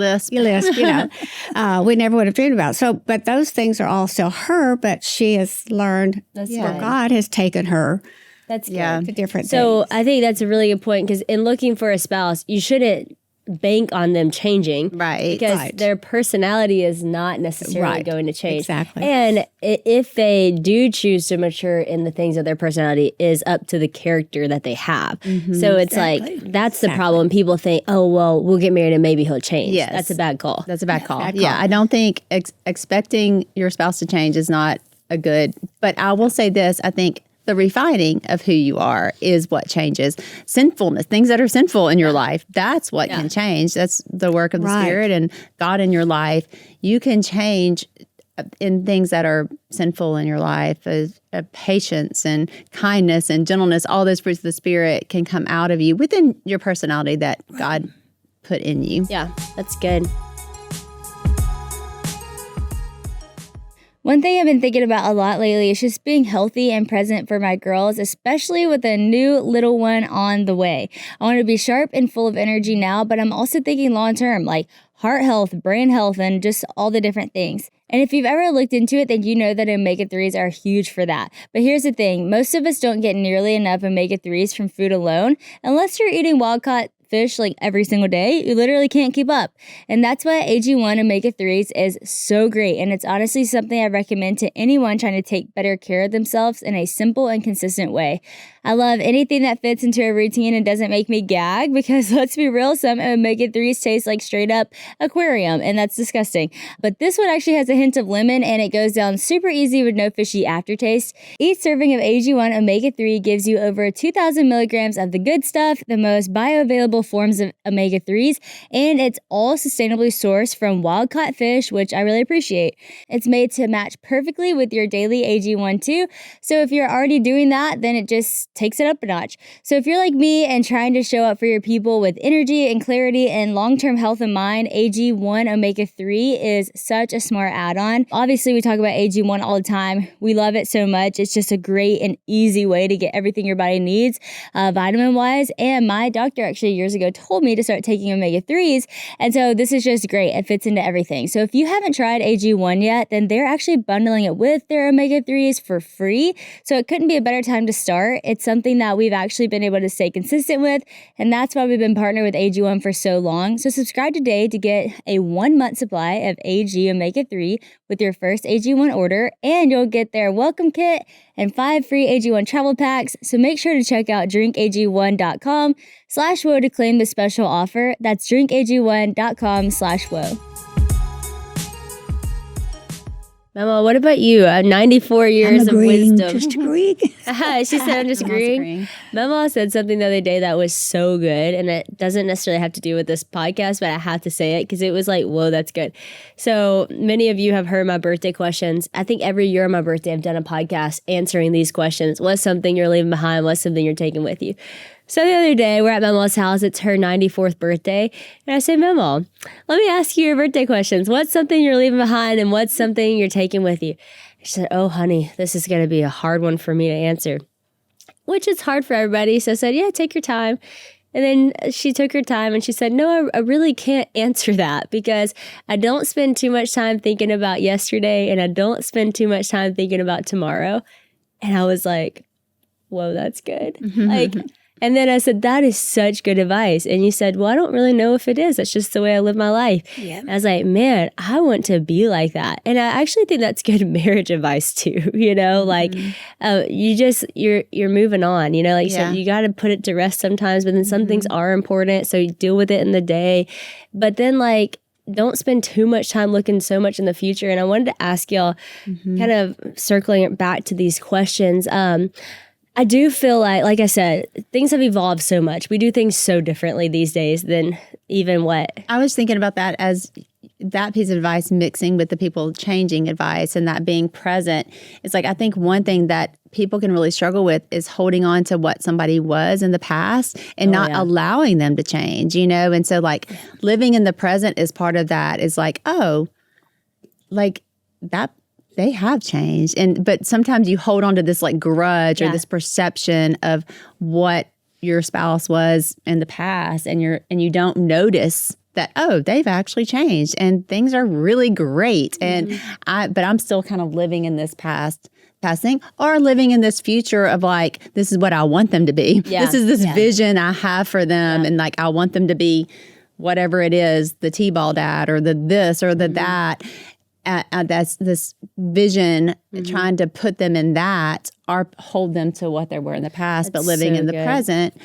never would have dreamed about. So, but those things are all still her, but she has learned where God has taken her. That's good. To different so things. I think that's a really good point because in looking for a spouse, you shouldn't bank on them changing. Right. Because their personality is not necessarily going to change. Exactly. And if they do choose to mature in the things of their personality is up to the character that they have. So it's like, that's the problem. People think, oh, well, we'll get married and maybe he'll change. Yes. That's a bad call. That's a bad call. Bad Yeah, call. I don't think expecting your spouse to change is not a good, but I will say this, I think the refining of who you are is what changes. Sinfulness, things that are sinful in your life, that's what can change. That's the work of the Spirit and God in your life. You can change in things that are sinful in your life, patience and kindness and gentleness, all those fruits of the Spirit can come out of you within your personality that God put in you. Yeah, that's good. One thing I've been thinking about a lot lately is just being healthy and present for my girls, especially with a new little one on the way. I want to be sharp and full of energy now, but I'm also thinking long term, like heart health, brain health, and just all the different things. And if you've ever looked into it, then you know that omega-3s are huge for that. But here's the thing, most of us don't get nearly enough omega-3s from food alone. Unless you're eating wild-caught fish like every single day, you literally can't keep up. And that's why AG1 omega-3s is so great. And it's honestly something I recommend to anyone trying to take better care of themselves in a simple and consistent way. I love anything that fits into a routine and doesn't make me gag because let's be real, some omega-3s taste like straight up aquarium and that's disgusting. But this one actually has a hint of lemon and it goes down super easy with no fishy aftertaste. Each serving of AG1 omega-3 gives you over 2,000 milligrams of the good stuff, the most bioavailable forms of omega-3s, and it's all sustainably sourced from wild-caught fish, which I really appreciate. It's made to match perfectly with your daily AG1 too, so if you're already doing that, then it just takes it up a notch. So if you're like me and trying to show up for your people with energy and clarity and long-term health in mind, AG1 omega-3 is such a smart add-on. Obviously, we talk about AG1 all the time. We love it so much. It's just a great and easy way to get everything your body needs, vitamin-wise, and my doctor actually years ago told me to start taking omega-3s, and so this is just great. It fits into everything. So if you haven't tried AG1 yet, then they're actually bundling it with their omega-3s for free, so it couldn't be a better time to start. It's something that we've actually been able to stay consistent with, and that's why we've been partnered with AG1 for so long. So subscribe today to get a 1-month supply of AG omega-3 with your first AG1 order, and you'll get their welcome kit and 5 free AG1 travel packs. So make sure to check out drinkag1.com/woe to claim the special offer. That's drinkag1.com/woe. Mamaw, what about you? 94 years I'm agreeing, of wisdom. just agreeing. She said, I'm just agreeing. Mamaw said something the other day that was so good, and it doesn't necessarily have to do with this podcast, but I have to say it because it was like, whoa, that's good. So many of you have heard my birthday questions. I think every year on my birthday, I've done a podcast answering these questions. What's something you're leaving behind? What's something you're taking with you? So the other day, we're at Mamaw's house. It's her 94th birthday. And I said, Mamaw, let me ask you your birthday questions. What's something you're leaving behind and what's something you're taking with you? She said, oh, honey, this is going to be a hard one for me to answer, which is hard for everybody. So I said, yeah, take your time. And then she took her time and she said, no, I really can't answer that because I don't spend too much time thinking about yesterday and I don't spend too much time thinking about tomorrow. And I was like, whoa, that's good. And then I said, that is such good advice. And you said, well, I don't really know if it is. That's just the way I live my life. Yeah. I was like, man, I want to be like that. And I actually think that's good marriage advice too. You know, like you're moving on, you know, like you said, you got to put it to rest sometimes, but then some things are important. So you deal with it in the day. But then like, don't spend too much time looking so much in the future. And I wanted to ask y'all, kind of circling it back to these questions, I do feel like I said, things have evolved so much. We do things so differently these days than even what. I was thinking about that as that piece of advice mixing with the people changing advice and that being present. It's like, I think one thing that people can really struggle with is holding on to what somebody was in the past and not allowing them to change, you know? And so like living in the present is part of that. Is like, oh, like that. They have changed. But sometimes you hold on to this like grudge or this perception of what your spouse was in the past and you don't notice that, oh, they've actually changed and things are really great. And but I'm still kind of living in this passing or living in this future of like, this is what I want them to be. Yeah. This is this vision I have for them. And like, I want them to be whatever it is, the T-ball dad or the this or the that. That's this vision, trying to put them in that or hold them to what they were in the past, but living so in the good. present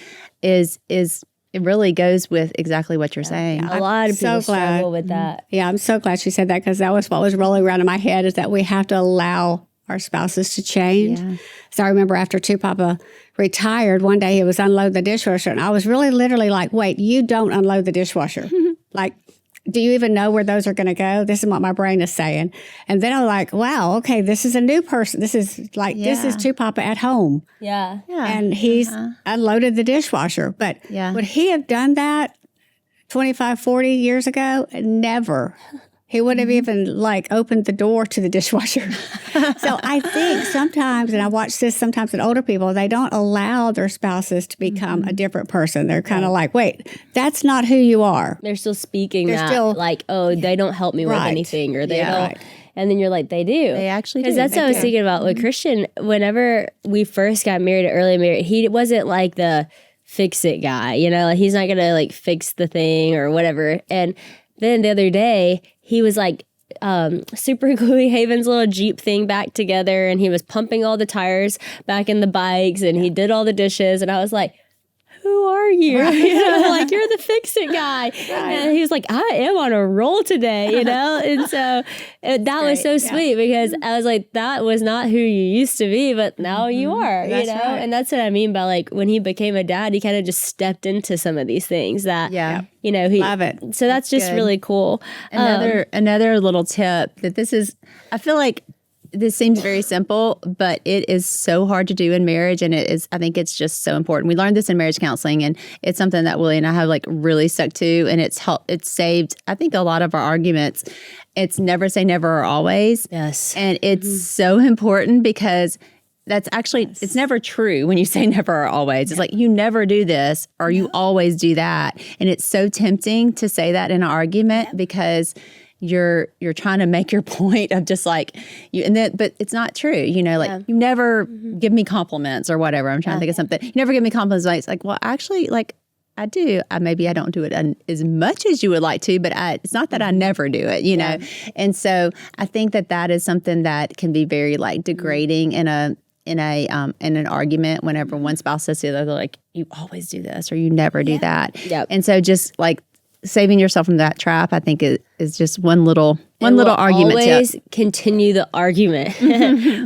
is it really goes with exactly what you're saying. A lot of people so glad. struggle with that. Yeah, I'm so glad she said that because that was what was rolling around in my head is that we have to allow our spouses to change. Yeah. So I remember after Papa retired, one day he was unloading the dishwasher, and I was really literally like, wait, you don't unload the dishwasher. Like, do you even know where those are going to go? This is what my brain is saying. And then I'm like, wow, okay, this is a new person. This is this is Papa at home. Yeah. And he's unloaded the dishwasher. But would he have done that 25, 40 years ago? Never. He wouldn't have even opened the door to the dishwasher. So I think sometimes, and I watch this sometimes in older people, they don't allow their spouses to become a different person. They're kind of like, wait, that's not who you are. They're still speaking They're that, still- they don't help me with Right. anything, or they Yeah. don't. Right. And then you're like, they do. They actually do. Because that's They what I was do. thinking about with Christian. Whenever we first got married, early married, he wasn't like the fix it guy. He's not gonna fix the thing or whatever. And then the other day, he was super gluing Haven's little Jeep thing back together, and he was pumping all the tires back in the bikes, and he did all the dishes, and I was like, who are you? You're the fix-it guy. And he was like, I am on a roll today, And so that was so sweet because I was like, that was not who you used to be, but now you are, That's right. And that's what I mean by when he became a dad, he kind of just stepped into some of these things that, he Love it. So that's just good. really cool. Another little tip that I feel like this seems very simple, but it is so hard to do in marriage, and I think it's just so important. We learned this in marriage counseling, and it's something that Willie and I have really stuck to, and it's saved, I think, a lot of our arguments. It's never say never or always. Yes. And it's so important because that's actually, it's never true when you say never or always. It's like, you never do this or you always do that. And it's so tempting to say that in an argument because you're trying to make your point of just but it's not true. You never give me compliments or whatever. I'm trying to think of something. You never give me compliments. It's like, well, actually, I do. Maybe I don't do it as much as you would like to, but it's not that I never do it, know? And so I think that is something that can be very degrading in an argument whenever one spouse says to the other, they're like, you always do this or you never do that. Yep. And so just saving yourself from that trap, I think is just one little argument always tip. Continue the argument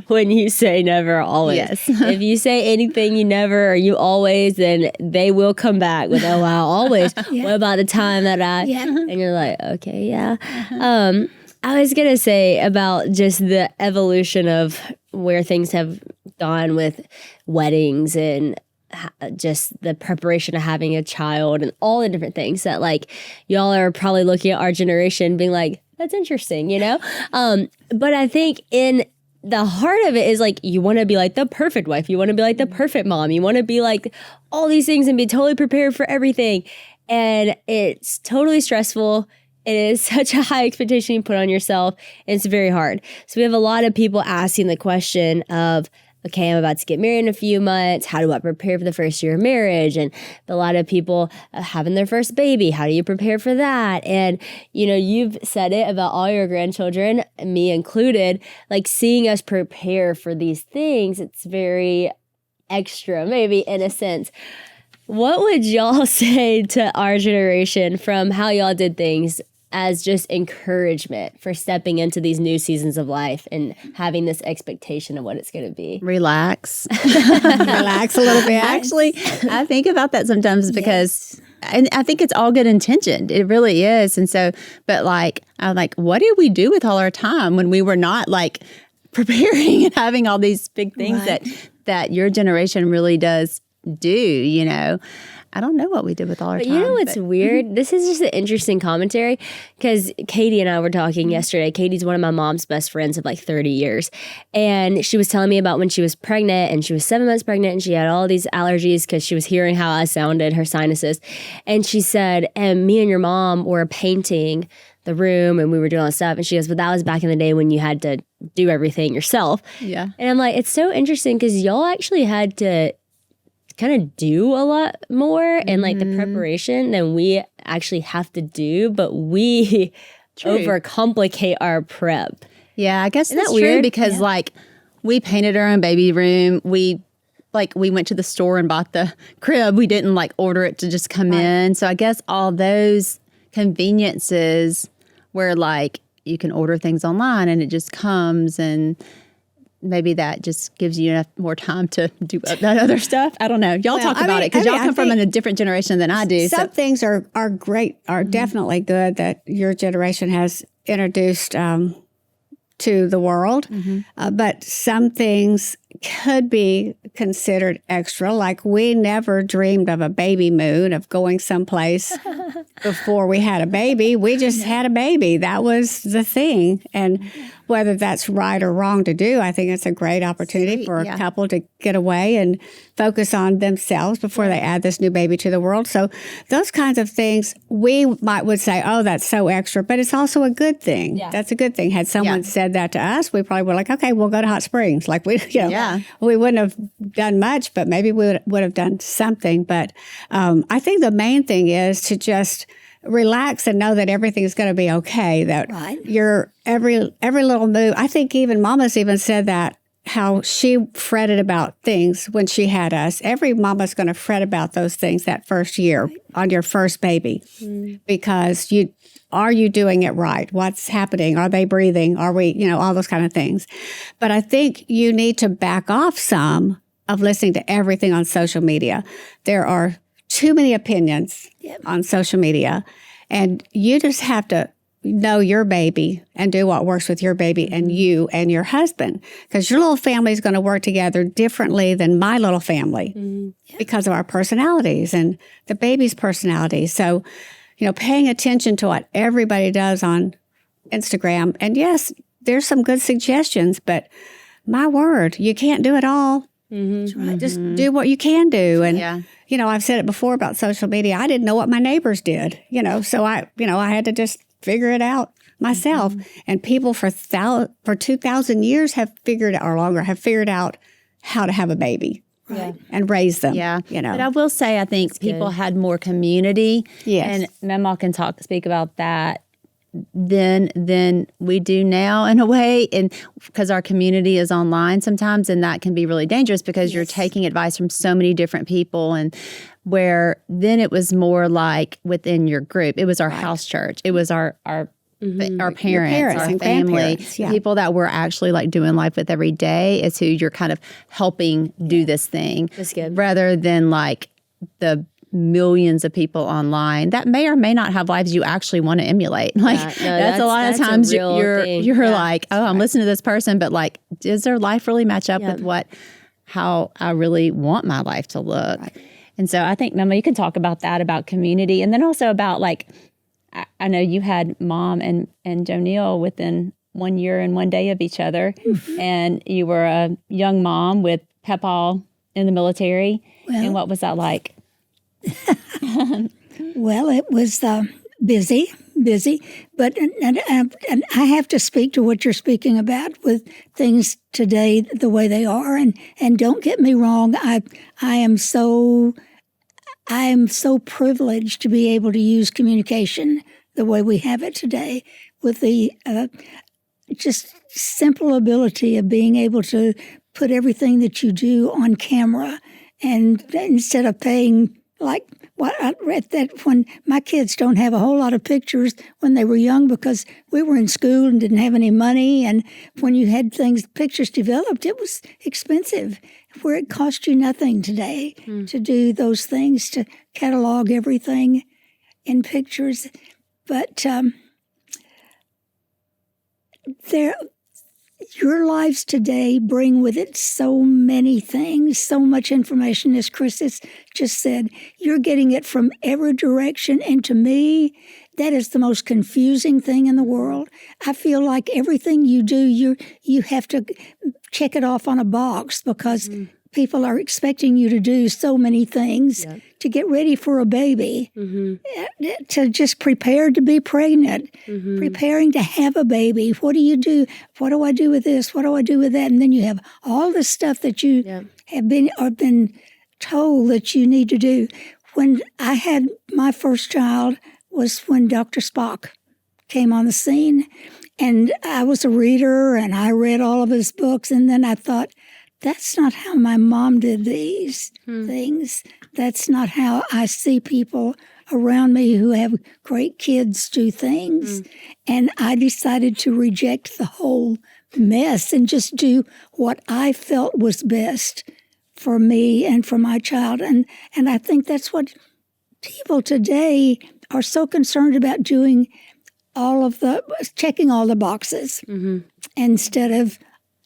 when you say never, always. Yes. If you say anything you never or you always, then they will come back with, oh, wow, always. What about the time that I... Yeah. And you're like, okay, yeah. I was going to say about just the evolution of where things have gone with weddings and just the preparation of having a child and all the different things that y'all are probably looking at our generation being like, that's interesting, but I think in the heart of it is you want to be the perfect wife, you want to be the perfect mom, you want to be all these things and be totally prepared for everything, and it's totally stressful. It is such a high expectation you put on yourself, and it's very hard. So we have a lot of people asking the question of, okay, I'm about to get married in a few months. How do I prepare for the first year of marriage? And a lot of people having their first baby. How do you prepare for that? And, you've said it about all your grandchildren, me included, seeing us prepare for these things, it's very extra, maybe in a sense. What would y'all say to our generation from how y'all did things as just encouragement for stepping into these new seasons of life and having this expectation of what it's going to be? Relax. Relax a little bit. Actually, I think about that sometimes because and I think it's all good intentioned. It really is. And so, but I'm like, what did we do with all our time when we were not preparing and having all these big things that your generation really does do, I don't know what we did with all our time. But you know what's weird? This is just an interesting commentary because Katie and I were talking yesterday. Katie's one of my mom's best friends of 30 years. And she was telling me about when she was pregnant and she was 7 months pregnant and she had all these allergies because she was hearing how I sounded, her sinuses. And she said, and me and your mom were painting the room and we were doing all this stuff. And she goes, but that was back in the day when you had to do everything yourself. Yeah. And I'm like, it's so interesting because y'all actually had to kind of do a lot more and the preparation than we actually have to do, but we overcomplicate our prep. Yeah, I guess Isn't that's that true weird? because like we painted our own baby room. We went to the store and bought the crib. We didn't like order it to just come in. So I guess all those conveniences where like you can order things online and it just comes, and maybe that just gives you enough more time to do that other stuff. I don't know. Y'all talk about it because y'all come from a different generation than I do. Some things are great, are definitely good that your generation has introduced to the world. But some things could be considered extra. Like we never dreamed of a baby moon, of going someplace before we had a baby. We just had a baby. That was the thing. And whether that's right or wrong to do, I think it's a great opportunity for a couple to get away and focus on themselves before they add this new baby to the world. So those kinds of things, we would say, oh, that's so extra, but it's also a good thing. Yeah. That's a good thing. Had someone said that to us, we probably were like, okay, we'll go to Hot Springs. Like we wouldn't have done much, but maybe we would have done something. But I think the main thing is to just relax and know that everything's going to be okay. That your every little move. I think even Mama's even said that, how she fretted about things when she had us. Every mama's going to fret about those things that first year on your first baby, because are you doing it right? What's happening? Are they breathing? Are we, all those kind of things. But I think you need to back off some of listening to everything on social media. There are too many opinions on social media, and you just have to know your baby and do what works with your baby and you and your husband, because your little family is going to work together differently than my little family because of our personalities and the baby's personality. So, paying attention to what everybody does on Instagram. And yes, there's some good suggestions, but my word, you can't do it all. Right. Just do what you can do. And, I've said it before about social media. I didn't know what my neighbors did, so I had to just figure it out myself. And people for 2,000 years have figured out how to have a baby. Right. And raise them. Yeah. But I will say, I think people had more community. Yes. And Mamaw can speak about that than we do now in a way. And because our community is online sometimes, and that can be really dangerous because you're taking advice from so many different people, and where then it was more like within your group. It was our house church. It was our parents, our family, people that we're actually like doing life with every day is who you're kind of helping do this thing. That's good. Rather than like the millions of people online that may or may not have lives you actually want to emulate. Like that's a lot of times you're like, oh, I'm listening to this person, but like, does their life really match up with how I really want my life to look? Right. And so I think, Mamaw, you can talk about that, about community, and then also about like, I know you had Mom and Jo Neal within 1 year and 1 day of each other, and you were a young mom with Papaw in the military. Well, and what was that like? Well, it was busy, but and I have to speak to what you're speaking about with things today the way they are, and don't get me wrong, I am so privileged to be able to use communication the way we have it today, with the just simple ability of being able to put everything that you do on camera, and instead of paying like what I read that when my kids don't have a whole lot of pictures when they were young because we were in school and didn't have any money, and when you had pictures developed, it was expensive, where it cost you nothing today to do those things, to catalog everything in pictures. But your lives today bring with it so many things, so much information, as Chris has just said. You're getting it from every direction, and to me, that is the most confusing thing in the world. I feel like everything you do, you have to check it off on a box because people are expecting you to do so many things to get ready for a baby, to just prepare to be pregnant, preparing to have a baby. What do you do? What do I do with this? What do I do with that? And then you have all the stuff that you have been told that you need to do. When I had my first child, was when Dr. Spock came on the scene. And I was a reader, and I read all of his books, and then I thought, that's not how my mom did these things. That's not how I see people around me who have great kids do things. And I decided to reject the whole mess and just do what I felt was best for me and for my child. And I think that's what people today are so concerned about, doing checking all the boxes instead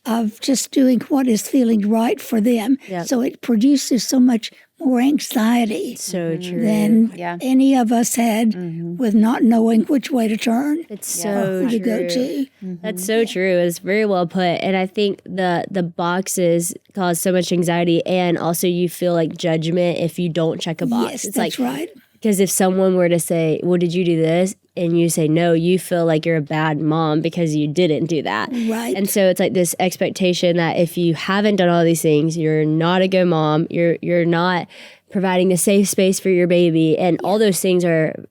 of just doing what is feeling right for them. Yep. So it produces so much more anxiety So true. than any of us had with not knowing which way to turn. It's so who to true. go to. That's so true. It's very well put. And I think the boxes cause so much anxiety, and also you feel like judgment if you don't check a box. Yes, It's that's like, right. because if someone were to say, well, did you do this? And you say no, you feel like you're a bad mom because you didn't do that. Right. And so it's like this expectation that if you haven't done all these things, you're not a good mom. You're not providing a safe space for your baby. And all those things are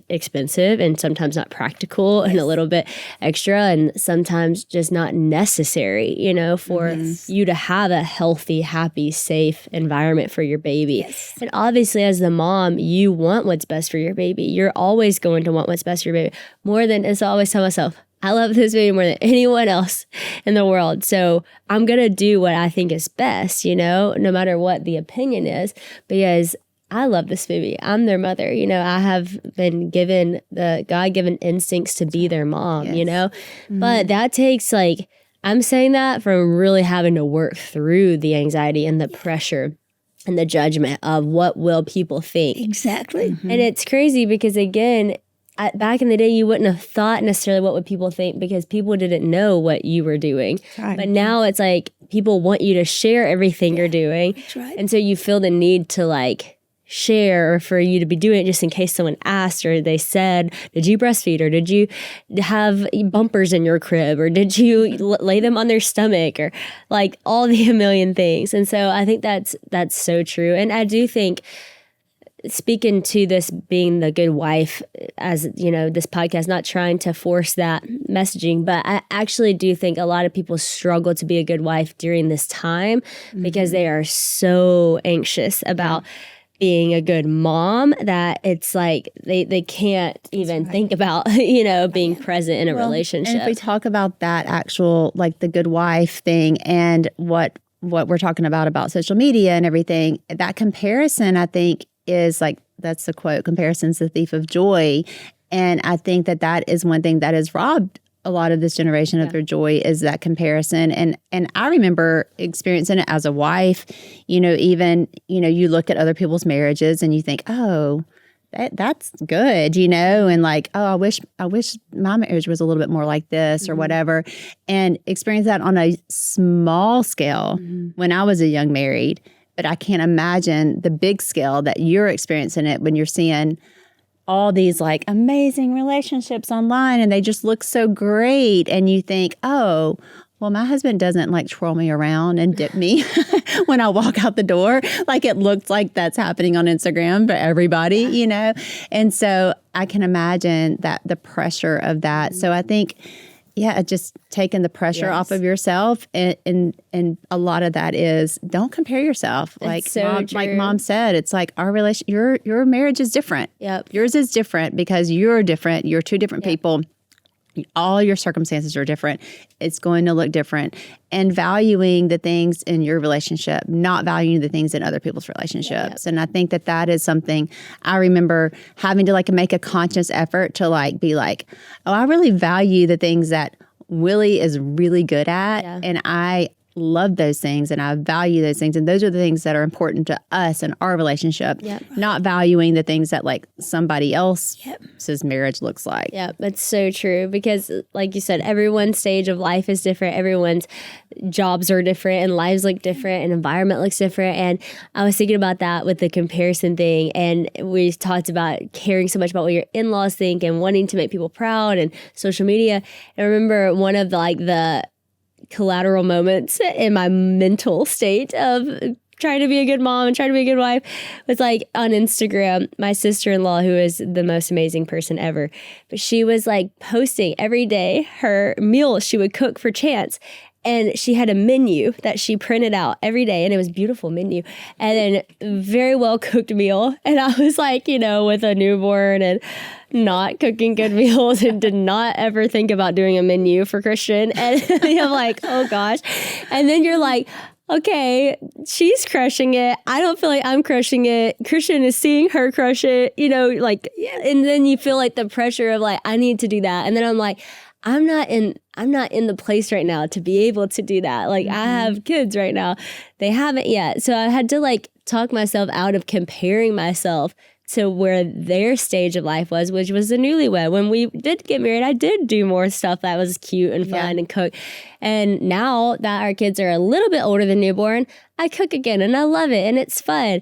expensive and sometimes not practical and a little bit extra and sometimes just not necessary, for you to have a healthy, happy, safe environment for your baby. Yes. And obviously as the mom, you want what's best for your baby. You're always going to want what's best for your baby. More than, as I always tell myself, I love this baby more than anyone else in the world. So I'm going to do what I think is best, no matter what the opinion is, because I love this baby. I'm their mother. I have been given the God-given instincts to be their mom, But that takes I'm saying that from really having to work through the anxiety and the pressure and the judgment of what will people think. Exactly. And it's crazy because, again, back in the day, you wouldn't have thought necessarily what would people think because people didn't know what you were doing. Right. But now it's like people want you to share everything you're doing. That's right. And so you feel the need to share or for you to be doing it just in case someone asked or they said, did you breastfeed or did you have bumpers in your crib or did you lay them on their stomach or all the a million things. And so I think that's so true. And I do think, speaking to this being the good wife, as this podcast, not trying to force that messaging, but I actually do think a lot of people struggle to be a good wife during this time because they are so anxious about being a good mom that it's like they can't even think about being present in a relationship. And if we talk about that actual the good wife thing and what we're talking about social media and everything, that comparison I think is that's the quote, comparison's the thief of joy. And I think that is one thing that has robbed a lot of this generation of their joy, is that comparison. And I remember experiencing it as a wife, even, you look at other people's marriages and you think, oh, that's good, and oh, I wish my marriage was a little bit more like this or whatever. And experience that on a small scale when I was a young married. But I can't imagine the big scale that you're experiencing it when you're seeing all these amazing relationships online and they just look so great. And you think, oh, well, my husband doesn't twirl me around and dip me when I walk out the door. It looks like that's happening on Instagram for everybody, And so I can imagine that the pressure of that. So I think, just taking the pressure off of yourself. And a lot of that is don't compare yourself. Like mom said, it's our relation, your marriage is different. Yep. Yours is different because you're different. You're two different people. All your circumstances are different. It's going to look different. And valuing the things in your relationship, not valuing the things in other people's relationships. And I think that is something I remember having to make a conscious effort to be oh, I really value the things that Willie is really good at. Yeah. And I love those things and I value those things. And those are the things that are important to us and our relationship, not valuing the things that somebody else's marriage looks like. Yeah, that's so true because like you said, everyone's stage of life is different. Everyone's jobs are different and lives look different and environment looks different. And I was thinking about that with the comparison thing. And we talked about caring so much about what your in-laws think and wanting to make people proud and social media. And I remember one of the collateral moments in my mental state of trying to be a good mom and trying to be a good wife was like on Instagram, my sister-in-law, who is the most amazing person ever, but she was like posting every day her meal she would cook for Chance. And she had a menu that she printed out every day, and it was a beautiful menu. And then very well cooked meal. And I was like, you know, with a newborn and not cooking good meals and did not ever think about doing a menu for Christian. And I'm like, oh gosh. And then you're like, okay, she's crushing it. I don't feel like I'm crushing it. Christian is seeing her crush it, you know, like, and then you feel like the pressure of like, I need to do that. And then I'm like, I'm not in the place right now to be able to do that. Like I have kids right now. They haven't yet. So I had to like talk myself out of comparing myself to where their stage of life was, which was the newlywed. When we did get married, I did do more stuff that was cute and fun and cook. And now that our kids are a little bit older than newborn, I cook again and I love it and it's fun.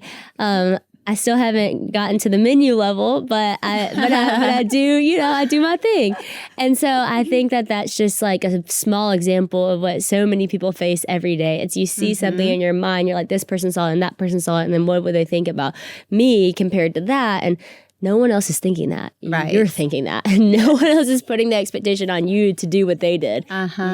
I still haven't gotten to the menu level, but I do, you know, I do my thing. And so I think that that's just like a small example of what so many people face every day. It's you see something in your mind, you're like, this person saw it and that person saw it, and then what would they think about me compared to that? And no one else is thinking that. Right. You're thinking that. No one else is putting the expectation on you to do what they did.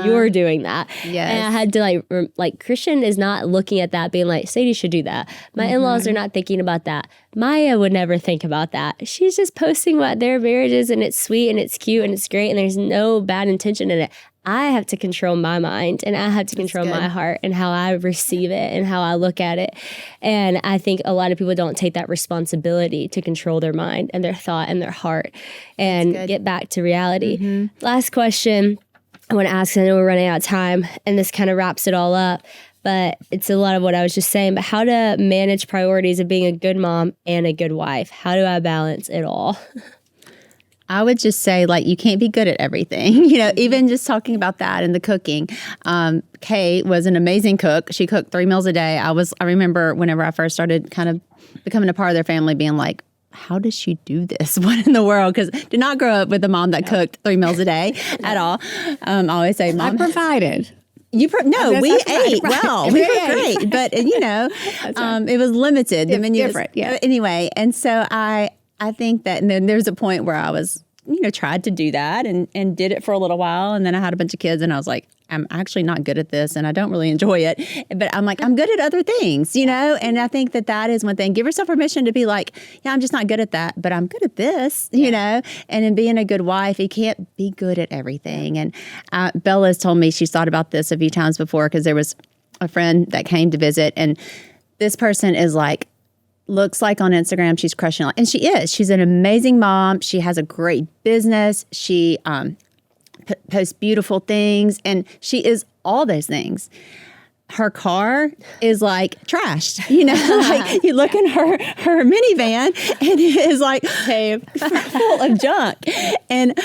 You're doing that. Yes. And I had to like Christian is not looking at that being like, Sadie should do that. My in-laws are not thinking about that. Maya would never think about that. She's just posting what their marriage is, and it's sweet and it's cute and it's great and there's no bad intention in it. I have to control my mind and I have to control my heart and how I receive it and how I look at it. And I think a lot of people don't take that responsibility to control their mind and their thought and their heart and get back to reality. Last question I want to ask, I know we're running out of time and this kind of wraps it all up, but it's a lot of what I was just saying, but how to manage priorities of being a good mom and a good wife. How do I balance it all? I would just say, like, you can't be good at everything. You know, even just talking about that and the cooking. Kay was an amazing cook. She cooked 3 meals a day. I remember whenever I first started kind of becoming a part of their family, being like, how does she do this? What in the world? Because did not grow up with a mom that cooked 3 meals a day at all. I always say, Mom. I provided. We ate well. We were great. But, you know, it was limited. The menu was different. Anyway, and so I think that, and then there's a point where I was, you know, tried to do that and did it for a little while. And then I had a bunch of kids and I was like, I'm actually not good at this and I don't really enjoy it. But I'm like, I'm good at other things, you know? And I think that is one thing. Give yourself permission to be like, yeah, I'm just not good at that, but I'm good at this, you know? And in being a good wife, you can't be good at everything. And Bella's told me she's thought about this a few times before because there was a friend that came to visit and this person is like, looks like on Instagram she's crushing it. And she is. She's an amazing mom. She has a great business. She posts beautiful things. And she is all those things. Her car is like trashed, you know, like you look in her minivan and it is like full of junk. And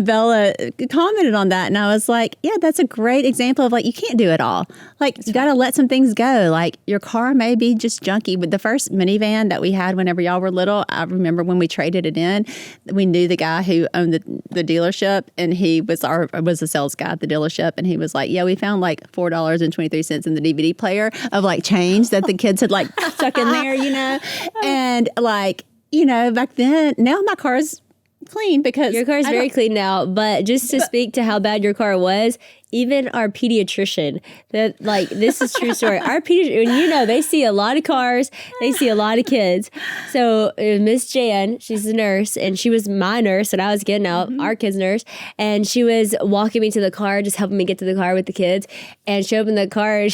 Bella commented on that. And I was like, yeah, that's a great example of like, you can't do it all. Like you got to let some things go. Like your car may be just junky. But the first minivan that we had whenever y'all were little, I remember when we traded it in, we knew the guy who owned the dealership and he was the sales guy at the dealership. And he was like, yeah, we found like $4.23 in the DVD player of like change that the kids had like stuck in there, you know? And like, you know, back then, now my car is clean because your car is very clean now. But just to speak to how bad your car was, even our pediatrician, that like this is true story. Our pediatrician, you know, they see a lot of cars, they see a lot of kids. So Miss Jan, she's a nurse, and she was my nurse, and I was getting out our kid's nurse, and she was walking me to the car, just helping me get to the car with the kids. And she opened the car, and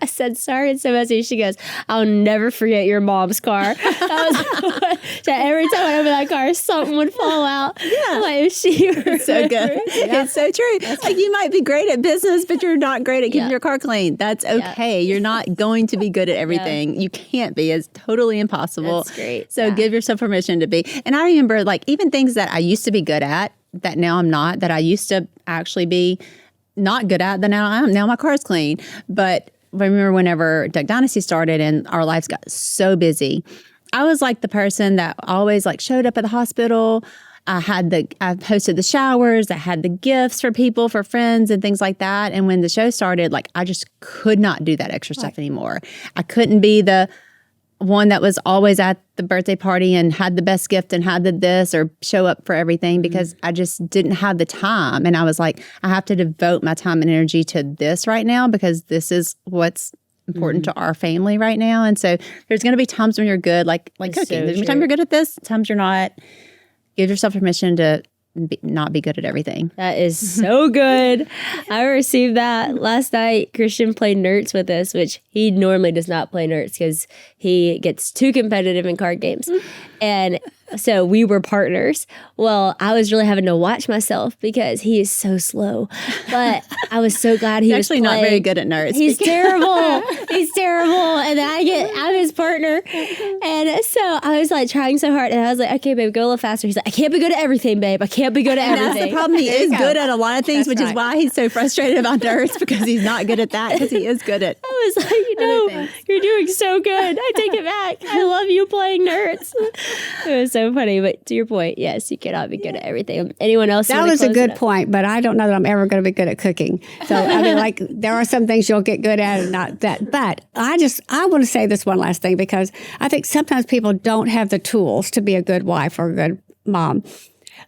I said, "Sorry, it's so messy." She goes, "I'll never forget your mom's car." So every time I open that car, something would fall out. Yeah, like if she were it's so good. Yeah. It's so true. Like you might be great at business, but you're not great at keeping your car clean. That's okay. You're not going to be good at everything. You can't be. It's totally impossible. That's great. So give yourself permission to be. And I remember like even things that I used to be good at that now I'm not, that I used to actually be not good at that now I am. Now my car's clean. But I remember whenever Duck Dynasty started and our lives got so busy, I was like the person that always like showed up at the hospital I hosted the showers. I had the gifts for people, for friends and things like that. And when the show started, like I just could not do that extra stuff anymore. I couldn't be the one that was always at the birthday party and had the best gift and had this or show up for everything because I just didn't have the time. And I was like, I have to devote my time and energy to this right now because this is what's important to our family right now. And so there's going to be times when you're good, like cooking. There's going to be times you're good at this, times you're not. Give yourself permission to not be good at everything. That is so good. I received that last night. Christian played Nerds with us, which he normally does not play Nerds because he gets too competitive in card games. And so we were partners. Well, I was really having to watch myself because he is so slow. But I was so glad he was actually playing. Not very good at Nerds. He's terrible. He's terrible. And then I'm his partner. And so I was like trying so hard. And I was like, okay, babe, go a little faster. He's like, I can't be good at everything, babe. I can't be good at everything. That's the problem. He is good at a lot of things, which is why he's so frustrated about Nerds because he's not good at that because he is good at I was like, you're doing so good. I take it back. I love you playing Nerds. It was so funny. But to your point, yes, you cannot be good at everything. Anyone else? That was a good point, but I don't know that I'm ever going to be good at cooking. So, I mean, like, there are some things you'll get good at and not that. But I want to say this one last thing because I think sometimes people don't have the tools to be a good wife or a good mom.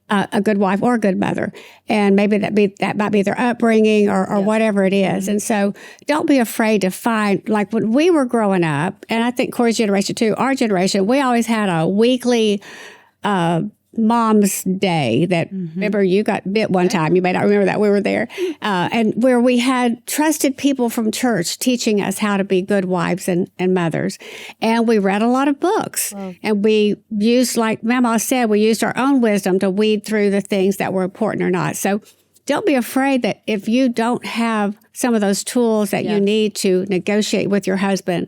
A good wife or a good mother. And maybe that might be their upbringing or whatever it is. And so don't be afraid to find, like when we were growing up, and I think Korie's generation too, our generation, we always had a weekly Mom's Day that, remember, you got bit one time. You may not remember that. We were there. And where we had trusted people from church teaching us how to be good wives and mothers. And we read a lot of books. Wow. And we used, like Mamaw said, we used our own wisdom to weed through the things that were important or not. So don't be afraid that if you don't have some of those tools that you need to negotiate with your husband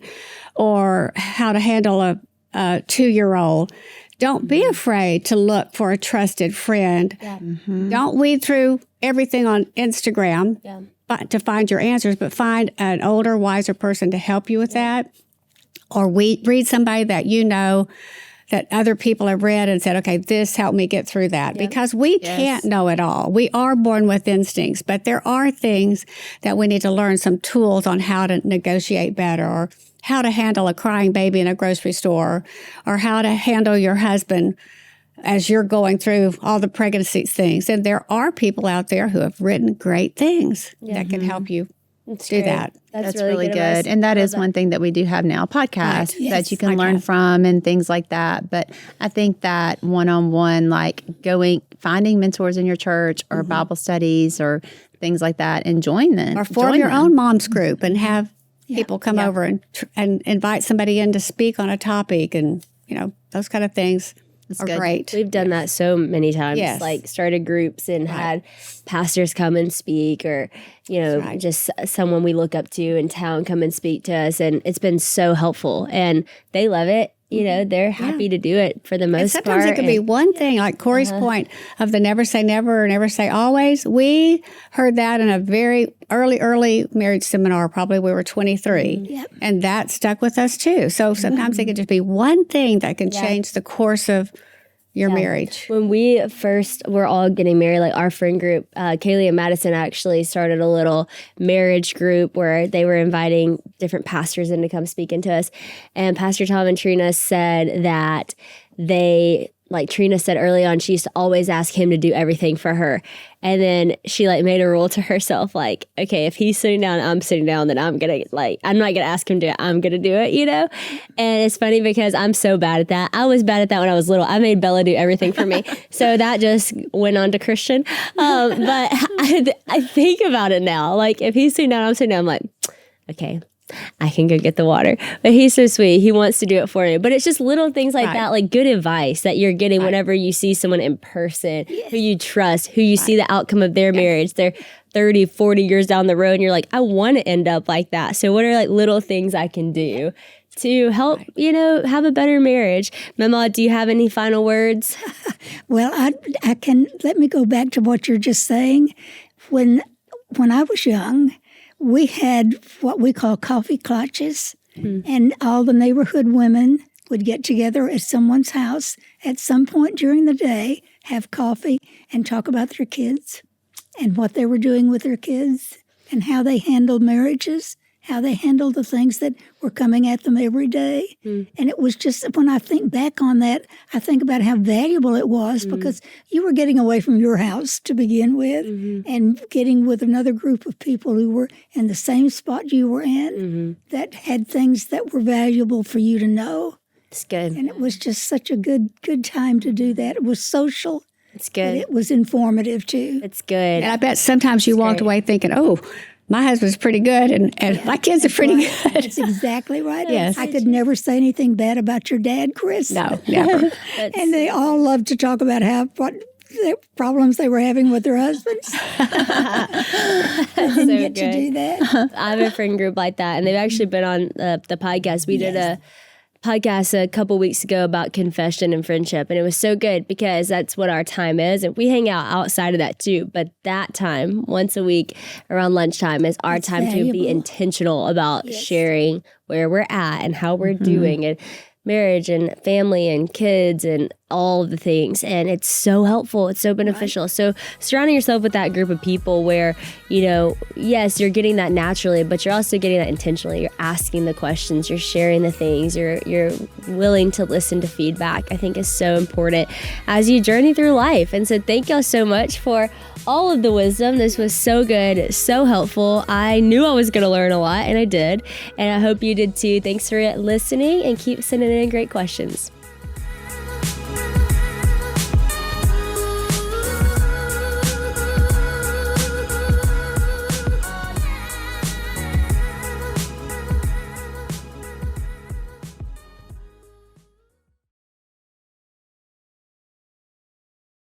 or how to handle a 2-year-old, don't be afraid to look for a trusted friend. Yeah. Don't weed through everything on Instagram to find your answers, but find an older, wiser person to help you with that. Or read somebody that you know that other people have read and said, okay, this helped me get through that. Because we can't know it all. We are born with instincts, but there are things that we need to learn, some tools on how to negotiate better or how to handle a crying baby in a grocery store, or how to handle your husband as you're going through all the pregnancy things. And there are people out there who have written great things that can help you do that. That's really good. And that is one thing that we do have now, podcasts that you can learn from and things like that. But I think that one-on-one, like finding mentors in your church or Bible studies or things like that and join them. Or form your own mom's group and have people come over and invite somebody in to speak on a topic, and those kind of things are great. We've done that so many times. Like started groups and had pastors come and speak, or just someone we look up to in town come and speak to us, and it's been so helpful. And they love it. They're happy to do it for the most part. Sometimes it could be one thing, like Korie's point of the never say never or never say always. We heard that in a very early marriage seminar, probably we were 23. And that stuck with us too. So sometimes it could just be one thing that can change the course of your marriage. When we first were all getting married, like our friend group, Kaylee and Madison actually started a little marriage group where they were inviting different pastors in to come speak into us. And Pastor Tom and Trina said that like Trina said early on, she used to always ask him to do everything for her. And then she made a rule to herself, like, okay, if he's sitting down, I'm sitting down, then I'm not going to ask him to do it. I'm going to do it, And it's funny because I'm so bad at that. I was bad at that when I was little. I made Bella do everything for me. So that just went on to Christian. But I think about it now. Like if he's sitting down, I'm sitting down, I'm like, okay, I can go get the water. But he's so sweet. He wants to do it for me. But it's just little things like that, like good advice that you're getting whenever you see someone in person who you trust, who you see the outcome of their marriage. They're 30, 40 years down the road and you're like, I want to end up like that. So what are little things I can do to help, have a better marriage? Mamaw, do you have any final words? Well, I can, let me go back to what you're just saying. When I was young, we had what we call coffee clutches, and all the neighborhood women would get together at someone's house at some point during the day, have coffee, and talk about their kids and what they were doing with their kids and how they handled marriages, how they handled the things that were coming at them every day. And it was just, when I think back on that, I think about how valuable it was because you were getting away from your house to begin with and getting with another group of people who were in the same spot you were in that had things that were valuable for you to know. It's good. And it was just such a good time to do that. It was social. It's good. But it was informative too. It's good. And I bet sometimes you walked away thinking, oh, my husband's pretty good and my kids are pretty good. That's exactly right. Yes. I could never say anything bad about your dad, Chris. No, never. And they all loved to talk about what the problems they were having with their husbands. I didn't get to do that. I have a friend group like that, and they've actually been on the podcast. We did a podcast a couple weeks ago about confession and friendship, and it was so good because that's what our time is, and we hang out outside of that too, but that time once a week around lunchtime is our time to be intentional about sharing where we're at and how we're doing, and marriage and family and kids and all of the things. And it's so helpful. It's so beneficial. So surrounding yourself with that group of people where, yes, you're getting that naturally, but you're also getting that intentionally. You're asking the questions, you're sharing the things, you're willing to listen to feedback, I think is so important as you journey through life. And so thank y'all so much for all of the wisdom. This was so good, so helpful. I knew I was going to learn a lot, and I did. And I hope you did too. Thanks for listening, and keep sending in great questions.